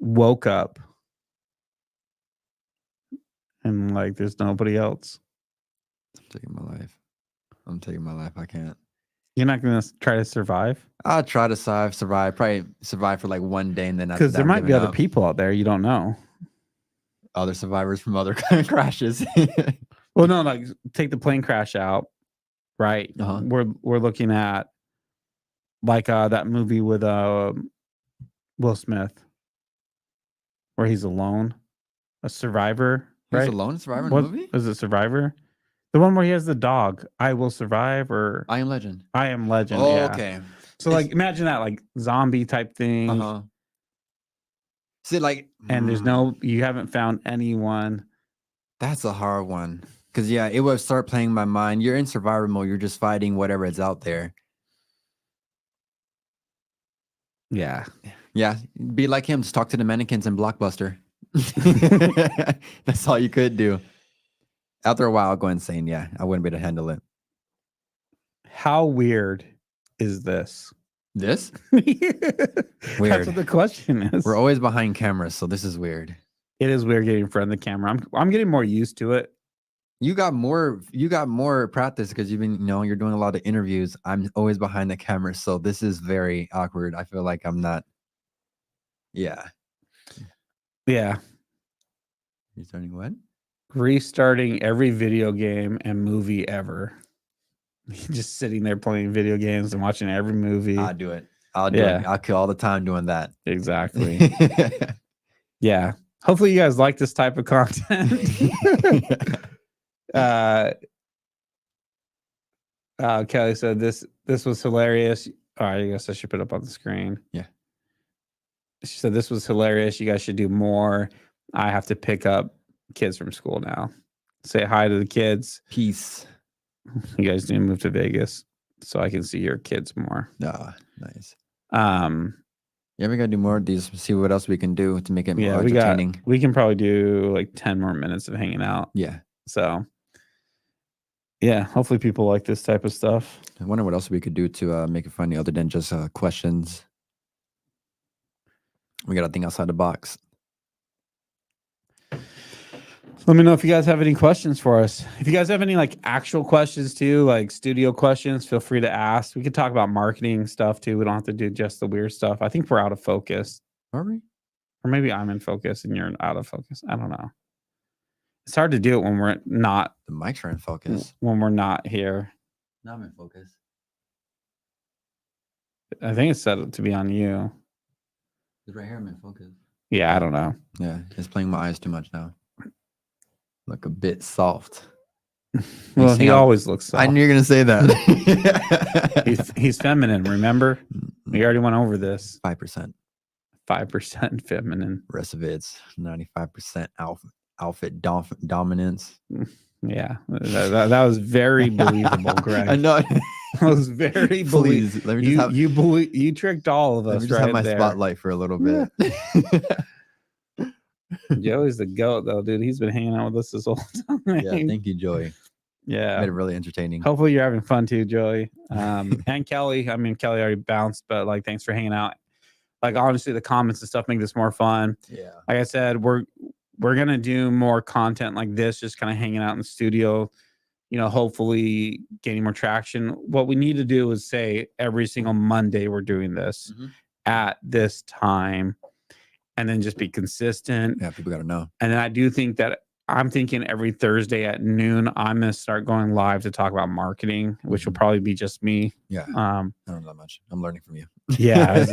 woke up and like there's nobody else? I'm taking my life. I can't. You're not gonna try to survive? I'll try to survive. Probably survive for like one day, and then because there might be other people out there you don't know. Other survivors from other crashes. Well, no, like take the plane crash out, right? We're looking at like that movie with Will Smith, where he's alone, a survivor. He's alone, survivor in the movie. Was it Survivor? The one where he has the dog. I Will Survive, or I Am Legend. I Am Legend. Oh, yeah. Okay. So like imagine that like zombie type thing. See, like, and there's you haven't found anyone. That's a hard one. Because, yeah, it would start playing my mind. You're in survivor mode. You're just fighting whatever is out there. Yeah. Yeah. Be like him. Just talk to the mannequins in Blockbuster. That's all you could do. After a while, I'll go insane. Yeah. I wouldn't be able to handle it. How weird is this? This? Weird. That's what the question is. We're always behind cameras, so this is weird. It is weird getting in front of the camera. I'm getting more used to it. You got more practice because you've been, you're doing a lot of interviews. I'm always behind the camera, so this is very awkward. I feel like I'm not. Yeah. Yeah. Restarting what? Restarting every video game and movie ever. Just sitting there playing video games and watching every movie. I'll do it. I'll do it. I'll kill all the time doing that. Exactly. Yeah. Hopefully you guys like this type of content. Kelly said this was hilarious. All right, I guess I should put it up on the screen. Yeah. She said this was hilarious. You guys should do more. I have to pick up kids from school now. Say hi to the kids. Peace. You guys need to move to Vegas so I can see your kids more. Nice. Yeah, we gotta do more of these. See what else we can do to make it more entertaining. We can probably do like 10 more minutes of hanging out. Yeah. So yeah, hopefully people like this type of stuff. I wonder what else we could do to make it funny other than just questions. We got to think outside the box. Let me know if you guys have any questions for us. If you guys have any like actual questions too, like studio questions, feel free to ask. We could talk about marketing stuff too. We don't have to do just the weird stuff. I think we're out of focus. Are we? Or maybe I'm in focus and you're out of focus. I don't know. It's hard to do it when we're not. The mics are in focus. When we're not here. No, I'm in focus. I think it's set to be on you. It's right here. I'm in focus. Yeah, I don't know. Yeah, it's playing my eyes too much now. Look a bit soft. Well, he always looks soft. I knew you were going to say that. he's feminine, remember? We already went over this. 5%. 5% feminine. Rest of it's 95% outfit dominance. Yeah, that was very believable, Greg. I know. That was very believable. Let me just you tricked all of us. Let me just have my spotlight for a little bit. Joey's the goat, though, dude. He's been hanging out with us this whole time. Yeah, thank you, Joey. Yeah, made it really entertaining. Hopefully, you're having fun too, Joey. And Kelly. I mean, Kelly already bounced, but like, thanks for hanging out. Like, honestly, the comments and stuff make this more fun. Yeah. Like I said, we're gonna do more content like this, just kind of hanging out in the studio. Hopefully gaining more traction. What we need to do is say every single Monday we're doing this at this time. And then just be consistent. Yeah, people got to know. And then I do think that I'm thinking every Thursday at noon, I'm going to start going live to talk about marketing, which will probably be just me. Yeah. I don't know that much. I'm learning from you. Yeah.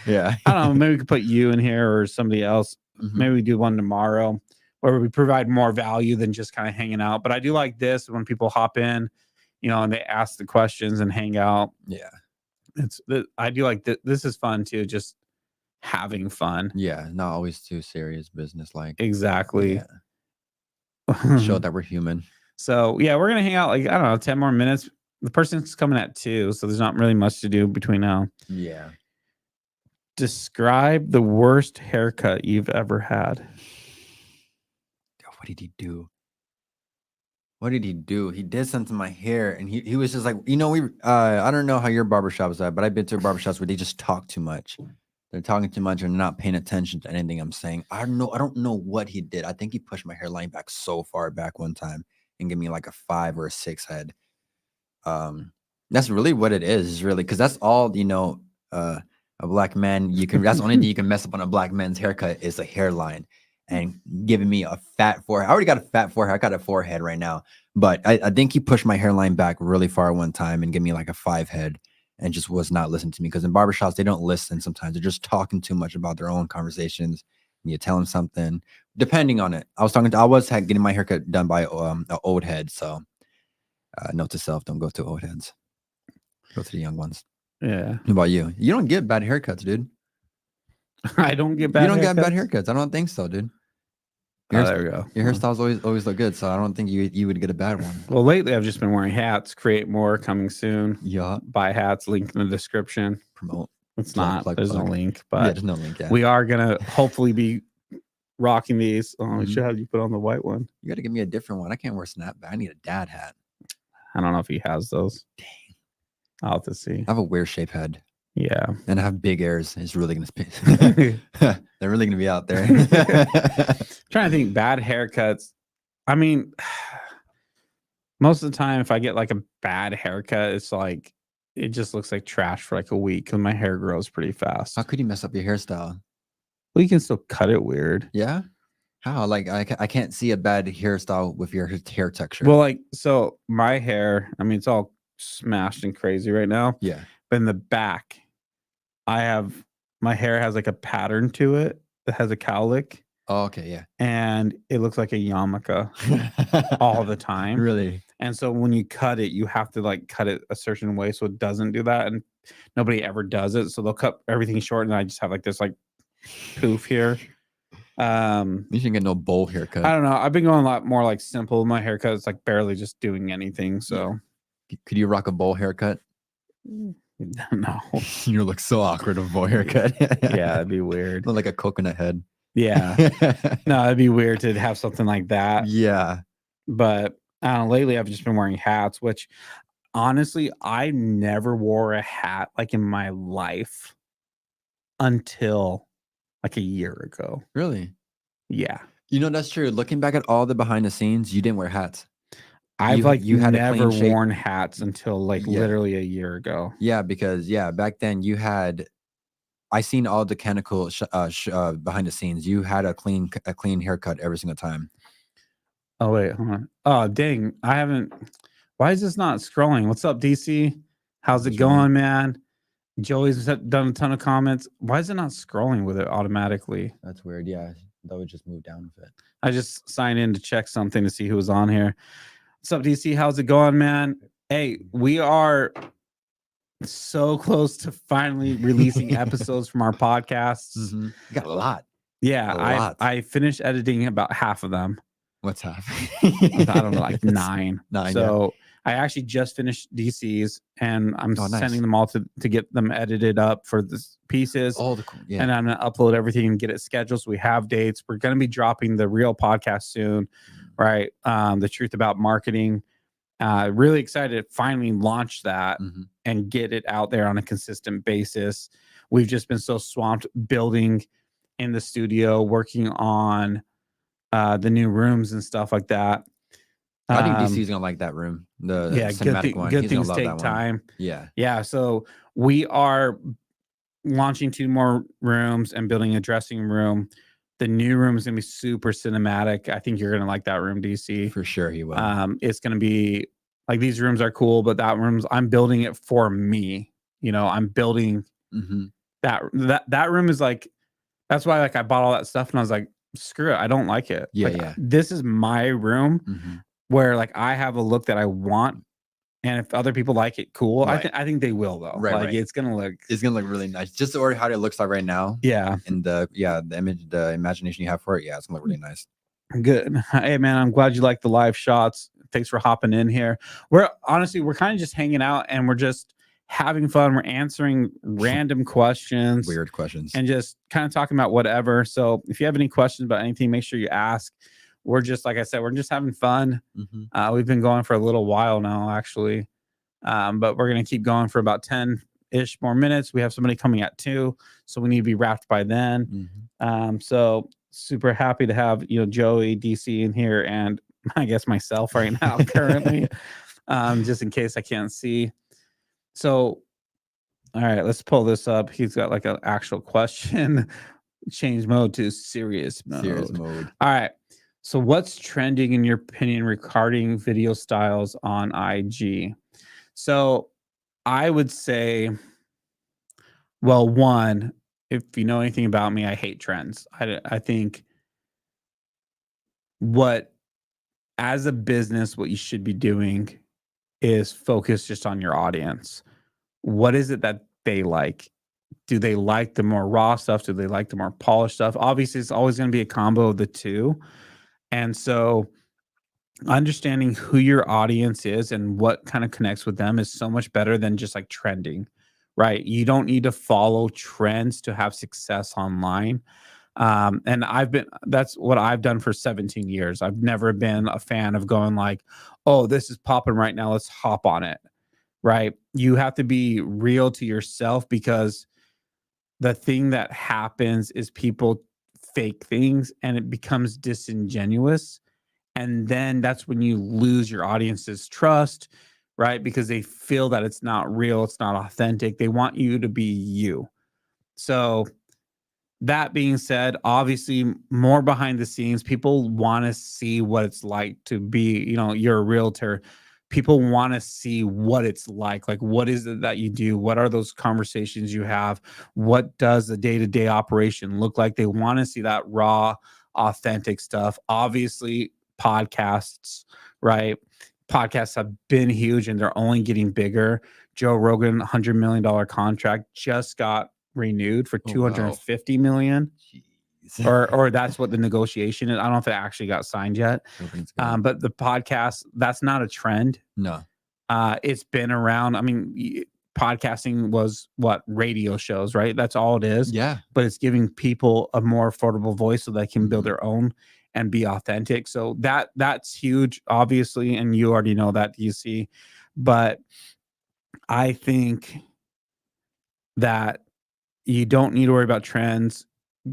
Yeah. I don't know. Maybe we could put you in here or somebody else. Maybe we do one tomorrow. where we provide more value than just kind of hanging out. But I do like this when people hop in, and they ask the questions and hang out. Yeah. I do like this is fun too, just having fun. Yeah, not always too serious business like. Exactly. Yeah. Show that we're human. So yeah, we're gonna hang out like, I don't know, 10 more minutes. The person's coming at 2, so there's not really much to do between now. Yeah. Describe the worst haircut you've ever had. What did he do? What did he do? He did something to my hair, and he was just like, we I don't know how your barbershop is at, but I've been to barbershops where they just talk too much. They're talking too much and not paying attention to anything I'm saying. I don't know what he did. I think he pushed my hairline back so far back one time and gave me like a 5 or a 6 head. That's really what it is really, because that's all a black man that's the only thing you can mess up on a black man's haircut is a hairline. And giving me a fat forehead. I already got a fat forehead. I got a forehead right now, but I think he pushed my hairline back really far one time and gave me like a 5 head, and just was not listening to me. Because in barbershops, they don't listen. Sometimes they're just talking too much about their own conversations. And you tell them something, depending on it. I was getting my haircut done by an old head. So note to self: don't go to old heads. Go to the young ones. Yeah. What about you? You don't get bad haircuts, dude. I don't get bad. You don't get bad haircuts. I don't think so, dude. There we go. Your hairstyles always look good, so I don't think you would get a bad one. Well, lately I've just been wearing hats. Create more coming soon. Yeah. Buy hats. Link in the description. Promote. It's not. There's no link, but there's no link. Yeah. We are gonna hopefully be rocking these. Oh, I should have you put on the white one. You got to give me a different one. I can't wear snapback. I need a dad hat. I don't know if he has those. Dang. I'll have to see. I have a weird shape head. Yeah. And I have big ears. It's really gonna they're really gonna be out there. Trying to think bad haircuts. I mean, most of the time if I get like a bad haircut, it's like it just looks like trash for like a week because my hair grows pretty fast. How could you mess up your hairstyle? Well, you can still cut it weird. Yeah. How? Like I can't see a bad hairstyle with your hair texture. Well, like, so my hair, I mean, it's all smashed and crazy right now. Yeah. But in the back, my hair has like a pattern to it that has a cowlick. Oh, okay, yeah. And it looks like a yarmulke all the time. Really? And so when you cut it, you have to like cut it a certain way so it doesn't do that. And nobody ever does it. So they'll cut everything short and I just have like this like poof here. You shouldn't get no bowl haircut. I don't know. I've been going a lot more like simple. My haircut is like barely just doing anything. So could you rock a bowl haircut? No. You look so awkward with a bowl haircut. Yeah, it'd be weird. Look like a coconut head. Yeah. No, it'd be weird to have something like that. Yeah. But I don't know, lately I've just been wearing hats, which honestly, I never wore a hat like in my life until like a year ago. Really? Yeah. That's true. Looking back at all the behind the scenes, you didn't wear hats. I've you had never worn hats until like literally a year ago. Yeah, because back then I seen all the canonical behind the scenes. You had a clean haircut every single time. Oh wait, hold on. Oh dang, I haven't. Why is this not scrolling? What's up, DC? How's it going, man? Joey's done a ton of comments. Why is it not scrolling with it automatically? That's weird. Yeah, that would just move down a bit. I just signed in to check something to see who was on here. What's up, DC? How's it going, man? Hey, we are so close to finally releasing episodes from our podcasts. Mm-hmm. You got a lot. Yeah, I finished editing about half of them. What's half? I don't know, like 9. 9. So I actually just finished DC's and I'm sending them all to get them edited up for the pieces. Oh, yeah. And I'm going to upload everything and get it scheduled. So we have dates. We're going to be dropping the real podcast soon, right? The Truth About Marketing. Really excited to finally launch that and get it out there on a consistent basis. We've just been so swamped building in the studio, working on the new rooms and stuff like that. I think DC's gonna like that room. The cinematic one. Good things take time. Yeah. So we are launching 2 more rooms and building a dressing room. The new room is gonna be super cinematic. I think you're gonna like that room, DC. For sure, he will. It's gonna be like these rooms are cool, but that room's I'm building it for me. I'm building that room is like. That's why like I bought all that stuff and I was like, screw it. I don't like it. Yeah, Like, yeah. this is my room Mm-hmm. where like I have a look that I want. And if other people like it, cool. Right. I think they will though. Right, Like right. it's gonna look really nice. Just or how it looks like right now. yeah. And the image, the imagination you have for it, yeah, it's gonna look really nice. Good. Hey man, I'm glad you like the live shots. Thanks for hopping in here. We're kind of just hanging out and we're just having fun. We're answering random questions, Weird questions. and just kind of talking about whatever. So if you have any questions about anything, make sure you ask. We're just, like I said, we're just having fun. Mm-hmm. We've been going for a little while now, actually. But we're going to keep going for about 10-ish more minutes. We have somebody coming at 2, so we need to be wrapped by then. Mm-hmm. So super happy to have, Joey, DC in here, and I guess myself right now currently, just in case I can't see. So, all right, let's pull this up. He's got like an actual question. Change mode to serious mode. Serious mode. All right. So what's trending in your opinion regarding video styles on IG? So I would say, well, one, if you know anything about me, I hate trends. I think as a business, what you should be doing is focus just on your audience. What is it that they like? Do they like the more raw stuff? Do they like the more polished stuff? Obviously, it's always going to be a combo of the two. And so understanding who your audience is and what kind of connects with them is so much better than just like trending, right? You don't need to follow trends to have success online. And that's what I've done for 17 years. I've never been a fan of going like, oh, this is popping right now, let's hop on it, right? You have to be real to yourself, because the thing that happens is people fake things and it becomes disingenuous. And then that's when you lose your audience's trust, right? Because they feel that it's not real, it's not authentic. They want you to be you. So that being said, obviously more behind the scenes, people want to see what it's like to be, you're a realtor. People want to see what it's like what is it that you do? What are those conversations you have? What does the day-to-day operation look like? They want to see that raw, authentic stuff. Obviously, podcasts, right? Podcasts have been huge and they're only getting bigger. Joe Rogan, $100 million contract, just got renewed for 250 million. Or that's what the negotiation is. I don't know if it actually got signed yet. But the podcast, that's not a trend. No. It's been around. I mean, podcasting was radio shows, right? That's all it is. Yeah. But it's giving people a more affordable voice so they can build their own and be authentic. So that's huge, obviously, and you already know that, DC. But I think that you don't need to worry about trends.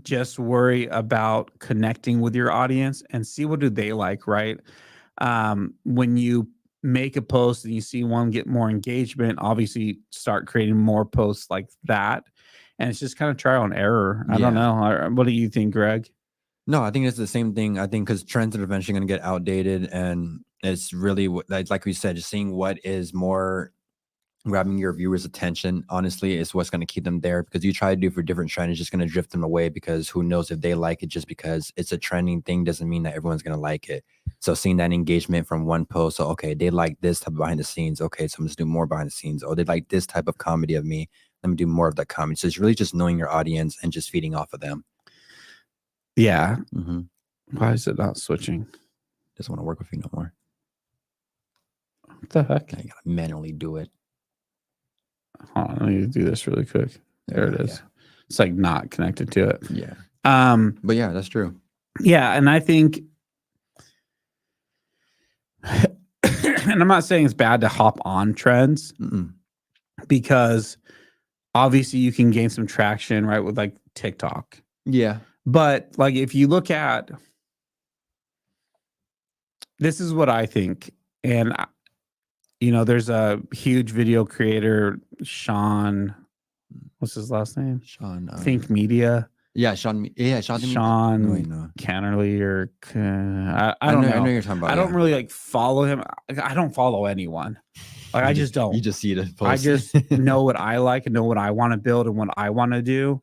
Just worry about connecting with your audience and see what do they like, right? When you make a post and you see one get more engagement, obviously start creating more posts like that. And it's just kind of trial and error. I don't know. What do you think, Greg? No, I think it's the same thing. I think because trends are eventually going to get outdated, and it's really like we said, just seeing what is more grabbing your viewers' attention, honestly, is what's going to keep them there. Because you try to do for different trends, it's just going to drift them away, because who knows if they like it. Just because it's a trending thing doesn't mean that everyone's going to like it. So seeing that engagement from one post, so okay, they like this type of behind the scenes, okay, so I'm just do more behind the scenes. Oh, they like this type of comedy of me, let me do more of that comedy. So it's really just knowing your audience and just feeding off of them. Yeah. Why is it not switching? Doesn't want to work with you no more. What the heck? I gotta manually do it. Hold on, I need to do this really quick. There it is. Yeah. It's like not connected to it. Yeah. But yeah, that's true. Yeah, and I think, and I'm not saying it's bad to hop on trends, because obviously you can gain some traction, right, with like TikTok. Yeah. But like if you look at, this is what I think, and there's a huge video creator, Sean, what's his last name? Sean. Think Media. Yeah, Sean. Yeah, Sean. Cannerly, or I don't know. I know you're talking about. I don't really like follow him. I don't follow anyone. Like I just don't. You just see the post. I just know what I like and know what I want to build and what I want to do.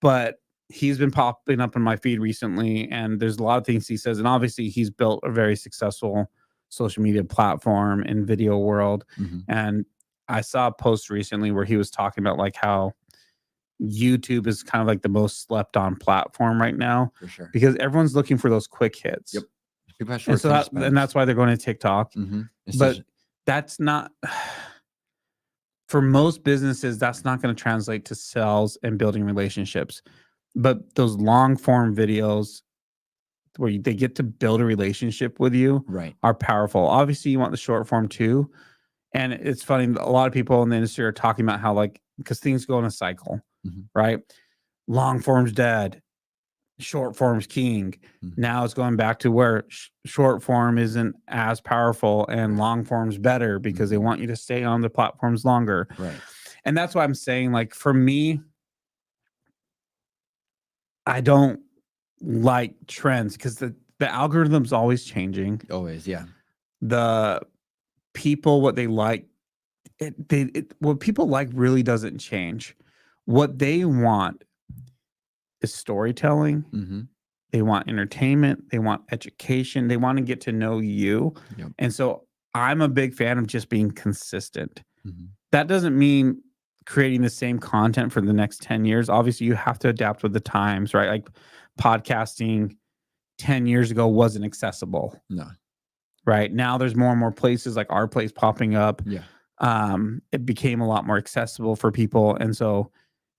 But he's been popping up in my feed recently, and there's a lot of things he says, and obviously he's built a very successful social media platform in video world. And I saw a post recently where he was talking about like how YouTube is kind of like the most slept on platform right now, for sure, because everyone's looking for those quick hits. Yep. People have And short so and that's why they're going to TikTok. But that's not for most businesses, that's not going to translate to sales and building relationships. But those long form videos where they get to build a relationship with you right, are powerful. Obviously, you want the short form too. And it's funny, a lot of people in the industry are talking about how, like, because things go in a cycle, right? Long form's dead, short form's king. Now it's going back to where short form isn't as powerful and long form's better because they want you to stay on the platforms longer. Right. And that's why I'm saying, like, for me, I don't like trends because the algorithm's always changing. Always, yeah. The people, what they like, what people like really doesn't change. What they want is storytelling. They want entertainment. They want education. They want to get to know you. Yep. And so I'm a big fan of just being consistent. That doesn't mean creating the same content for the next 10 years. Obviously, you have to adapt with the times, right? Like podcasting 10 years ago wasn't accessible. No. Right now, there's more and more places like our place popping up. Yeah. It became a lot more accessible for people. And so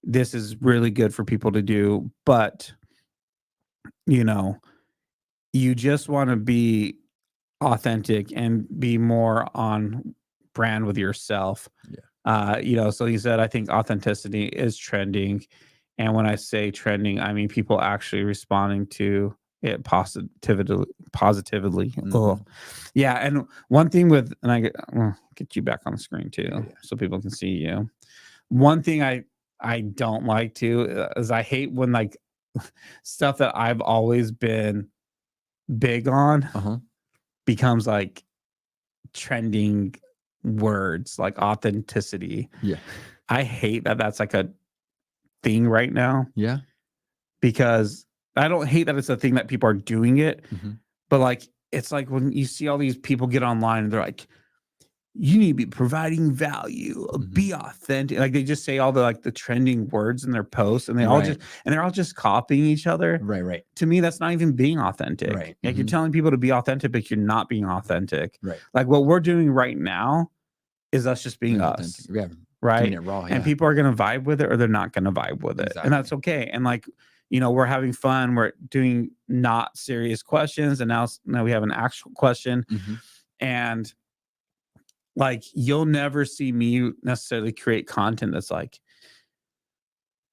this is really good for people to do. But, you know, you just want to be authentic and be more on brand with yourself. Yeah. You know, so he said, I think authenticity is trending. And when I say trending, I mean people actually responding to it positively. Yeah. And one thing with, and I'll get you back on the screen too, so people can see you. One thing I don't like too is I hate when like stuff that I've always been big on becomes like trending words, like authenticity. Yeah. I hate that that's like a thing right now. Yeah. Because I don't hate that it's a thing that people are doing it, but like it's like when you see all these people get online and they're like, you need to be providing value, be authentic. Like they just say all the like the trending words in their posts, and they all just they're all just copying each other. Right. To me, that's not even being authentic. Right. Like you're telling people to be authentic, but you're not being authentic. Right. Like what we're doing right now is us just being us. Yeah. Right. Doing it raw. And people are gonna vibe with it or they're not gonna vibe with it. And that's okay. And like, you know, we're having fun. We're doing not serious questions. And now we have an actual question. And like, you'll never see me necessarily create content that's like,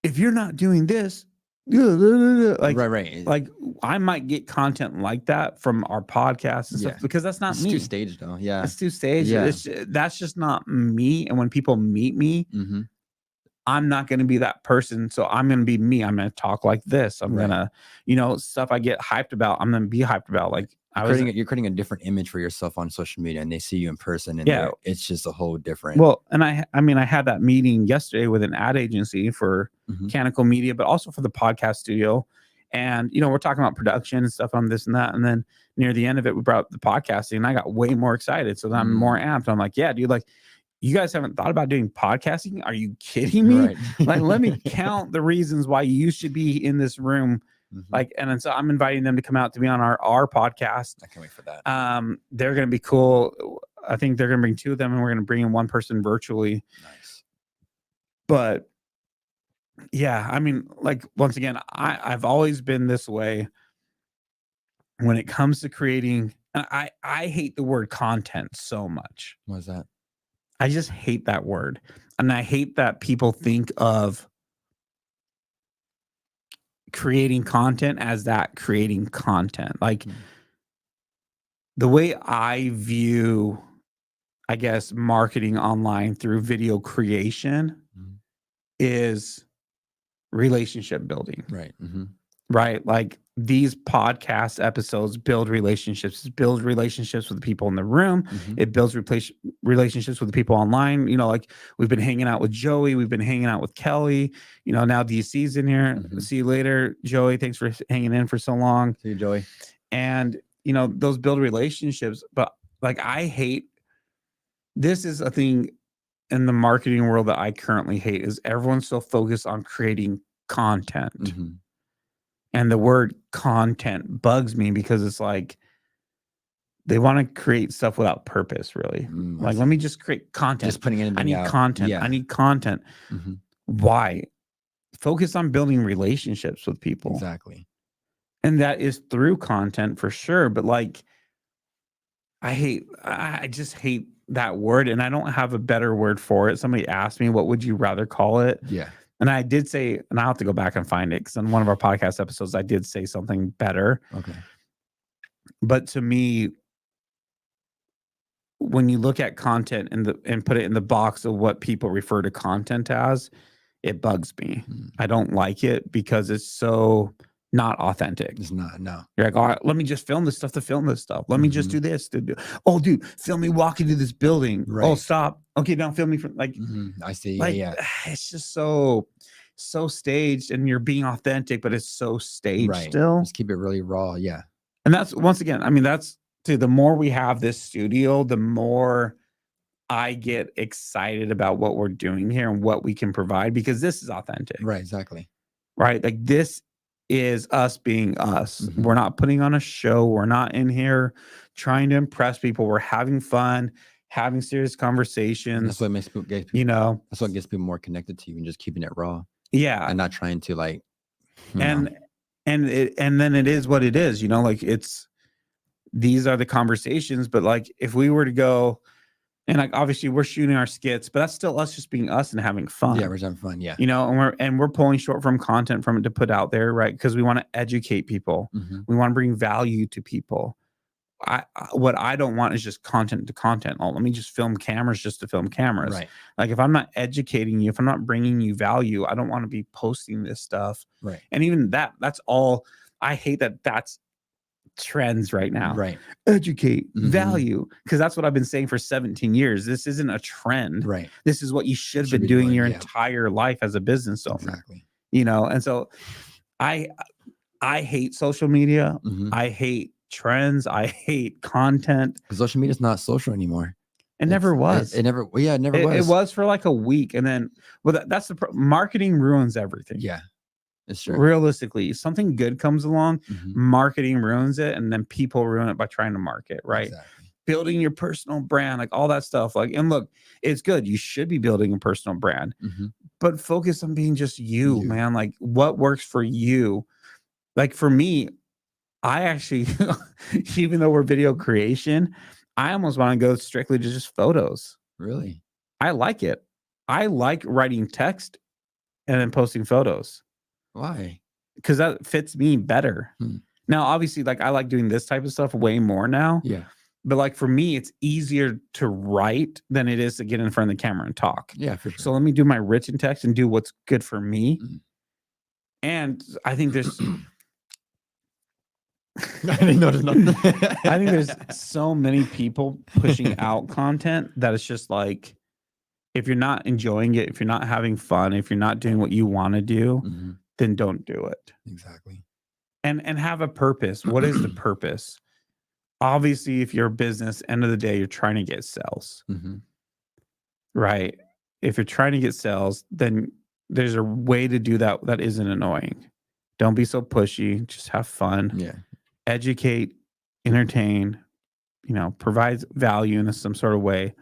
if you're not doing this, like, like I might get content like that from our podcast and stuff because that's not it's me. Too staged though. Yeah. It's too staged. Yeah. That's just not me. And when people meet me, I'm not going to be that person. So I'm going to be me. I'm going to talk like this. I'm going to, you know, stuff I get hyped about, I'm going to be hyped about. Like you're creating a different image for yourself on social media, and they see you in person, and it's just a whole different. Well, and I mean, I had that meeting yesterday with an ad agency for Mechanical Media, but also for the podcast studio. And, you know, we're talking about production and stuff on this and that. And then near the end of it, we brought up the podcasting, and I got way more excited. So then I'm more amped. I'm like, yeah, dude, like, you guys haven't thought about doing podcasting? Are you kidding me? Like, let me count the reasons why you should be in this room. Like, and then so I'm inviting them to come out to be on our podcast. I can't wait for that. They're going to be cool. I think they're going to bring two of them, and we're going to bring in one person virtually. Nice. But yeah, I mean, like, once again, I've always been this way when it comes to creating. I hate the word content so much. What is that? I just hate that word. And I hate that people think of creating content as that creating content. Like the way I view, I guess, marketing online through video creation is relationship building. Right. right? Like these podcast episodes build relationships, with the people in the room. It builds relationships with the people online. Like we've been hanging out with Joey, we've been hanging out with Kelly. Now DC's in here. See you later, Joey. Thanks for hanging in for so long. See you, Joey. And those build relationships. But like this is a thing in the marketing world that I currently hate, is everyone's so focused on creating content. And the word content bugs me because it's like they want to create stuff without purpose, really. Like, let me just create content. Just putting anything I need out. content. Yeah. I need content. Why? Focus on building relationships with people. Exactly. And that is through content for sure. But like, I just hate that word, and I don't have a better word for it. Somebody asked me, what would you rather call it? Yeah. And I did say, and I'll have to go back and find it, because in one of our podcast episodes, I did say something better. Okay. But to me, when you look at content and put it in the box of what people refer to content as, it bugs me. I don't like it because it's so not authentic. It's not. No. You're like, all right, let me just film this stuff to film this stuff. Let me just do this. Oh, dude, film me walking to this building. Right. Oh, stop. Okay, now film me from like. I see. Like, yeah. It's just so staged, and you're being authentic, but it's so staged Right. still. Just keep it really raw. Yeah. And that's, once again, I mean, that's the more we have this studio, the more I get excited about what we're doing here and what we can provide, because this is authentic. Right. Exactly. Right. Like, this is us being us. We're not putting on a show. We're not in here trying to impress people. We're having fun, having serious conversations. And that's what makes people that's what gets people more connected to you, and just keeping it raw. Yeah. And not trying to like, and then it is what it is, like these are the conversations. But like, if we were to go, and like, obviously we're shooting our skits, but that's still us just being us and having fun. Yeah, we're just having fun. Yeah. And we're pulling short form content from it to put out there, right? Because we want to educate people. We want to bring value to people. What I don't want is just content to content. Oh, let me just film cameras just to film cameras. Right. Like, if I'm not educating you, if I'm not bringing you value, I don't want to be posting this stuff. Right. And even that's all. I hate that that's trends right now. Right. Educate, value, because that's what I've been saying for 17 years. This isn't a trend. Right. This is what you should have been doing your entire life as a business owner. Exactly. And so I hate social media. I hate trends. I hate content. Because social media is not social anymore. It never was. It never. Yeah, it never was. It was for like a week, and then that's the marketing ruins everything. Yeah, it's true. Realistically, something good comes along, marketing ruins it, and then people ruin it by trying to market. Right. Exactly. Building your personal brand, like all that stuff. Like, and look, it's good. You should be building a personal brand, but focus on being just you, man. Like, what works for you. Like, for me, I actually, even though we're video creation, I almost want to go strictly to just photos. Really? I like it. I like writing text and then posting photos. Why? Because that fits me better. Now, obviously, like, I like doing this type of stuff way more now. Yeah. But like, for me, it's easier to write than it is to get in front of the camera and talk. Yeah, for sure. So let me do my written text and do what's good for me. And I think there's I didn't notice nothing. I think there's so many people pushing out content that it's just like, if you're not enjoying it, if you're not having fun, if you're not doing what you want to do, then don't do it. Exactly. And have a purpose. What is the purpose? Obviously, if you're a business, end of the day, you're trying to get sales. Right? If you're trying to get sales, then there's a way to do that that isn't annoying. Don't be so pushy. Just have fun. Yeah. Educate, entertain, provide value in some sort of way,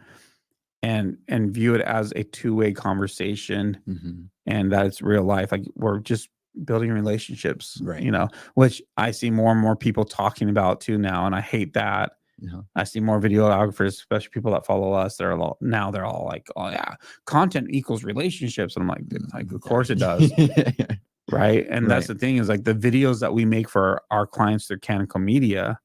and view it as a two-way conversation, and that it's real life. Like, we're just building relationships, right? Which I see more and more people talking about too now, and I hate that. I see more videographers, especially people that follow us. They're all like, "Oh yeah, content equals relationships," and I'm like, of course it does. Right. And that's the thing, is like, the videos that we make for our clients through Canico Media,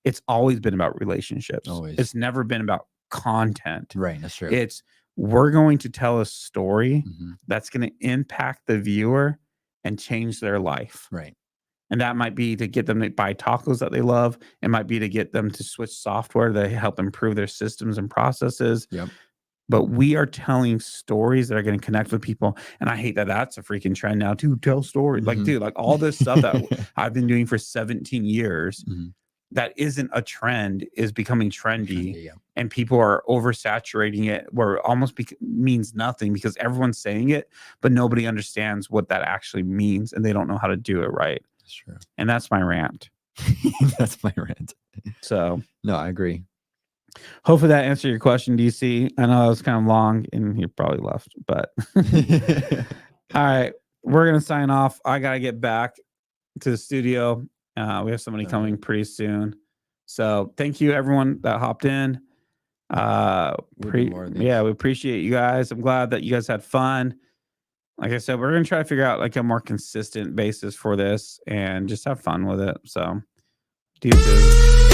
it's always been about relationships. Always. It's never been about content. Right. That's true. It's, we're going to tell a story that's going to impact the viewer and change their life. Right. And that might be to get them to buy tacos that they love. It might be to get them to switch software to help improve their systems and processes. Yep. But we are telling stories that are going to connect with people. And I hate that that's a freaking trend now to tell stories. Like, dude, like all this stuff that I've been doing for 17 years that isn't a trend is becoming trendy. Yeah. And people are oversaturating it where it almost means nothing because everyone's saying it, but nobody understands what that actually means and they don't know how to do it right. That's true. And that's my rant. That's my rant. So, no, I agree. Hopefully that answered your question, DC. I know it was kind of long and you probably left, but all right, we're going to sign off. I got to get back to the studio. We have somebody coming pretty soon. So thank you everyone that hopped in. Yeah, we appreciate you guys. I'm glad that you guys had fun. Like I said, we're going to try to figure out like a more consistent basis for this and just have fun with it. So, deuces.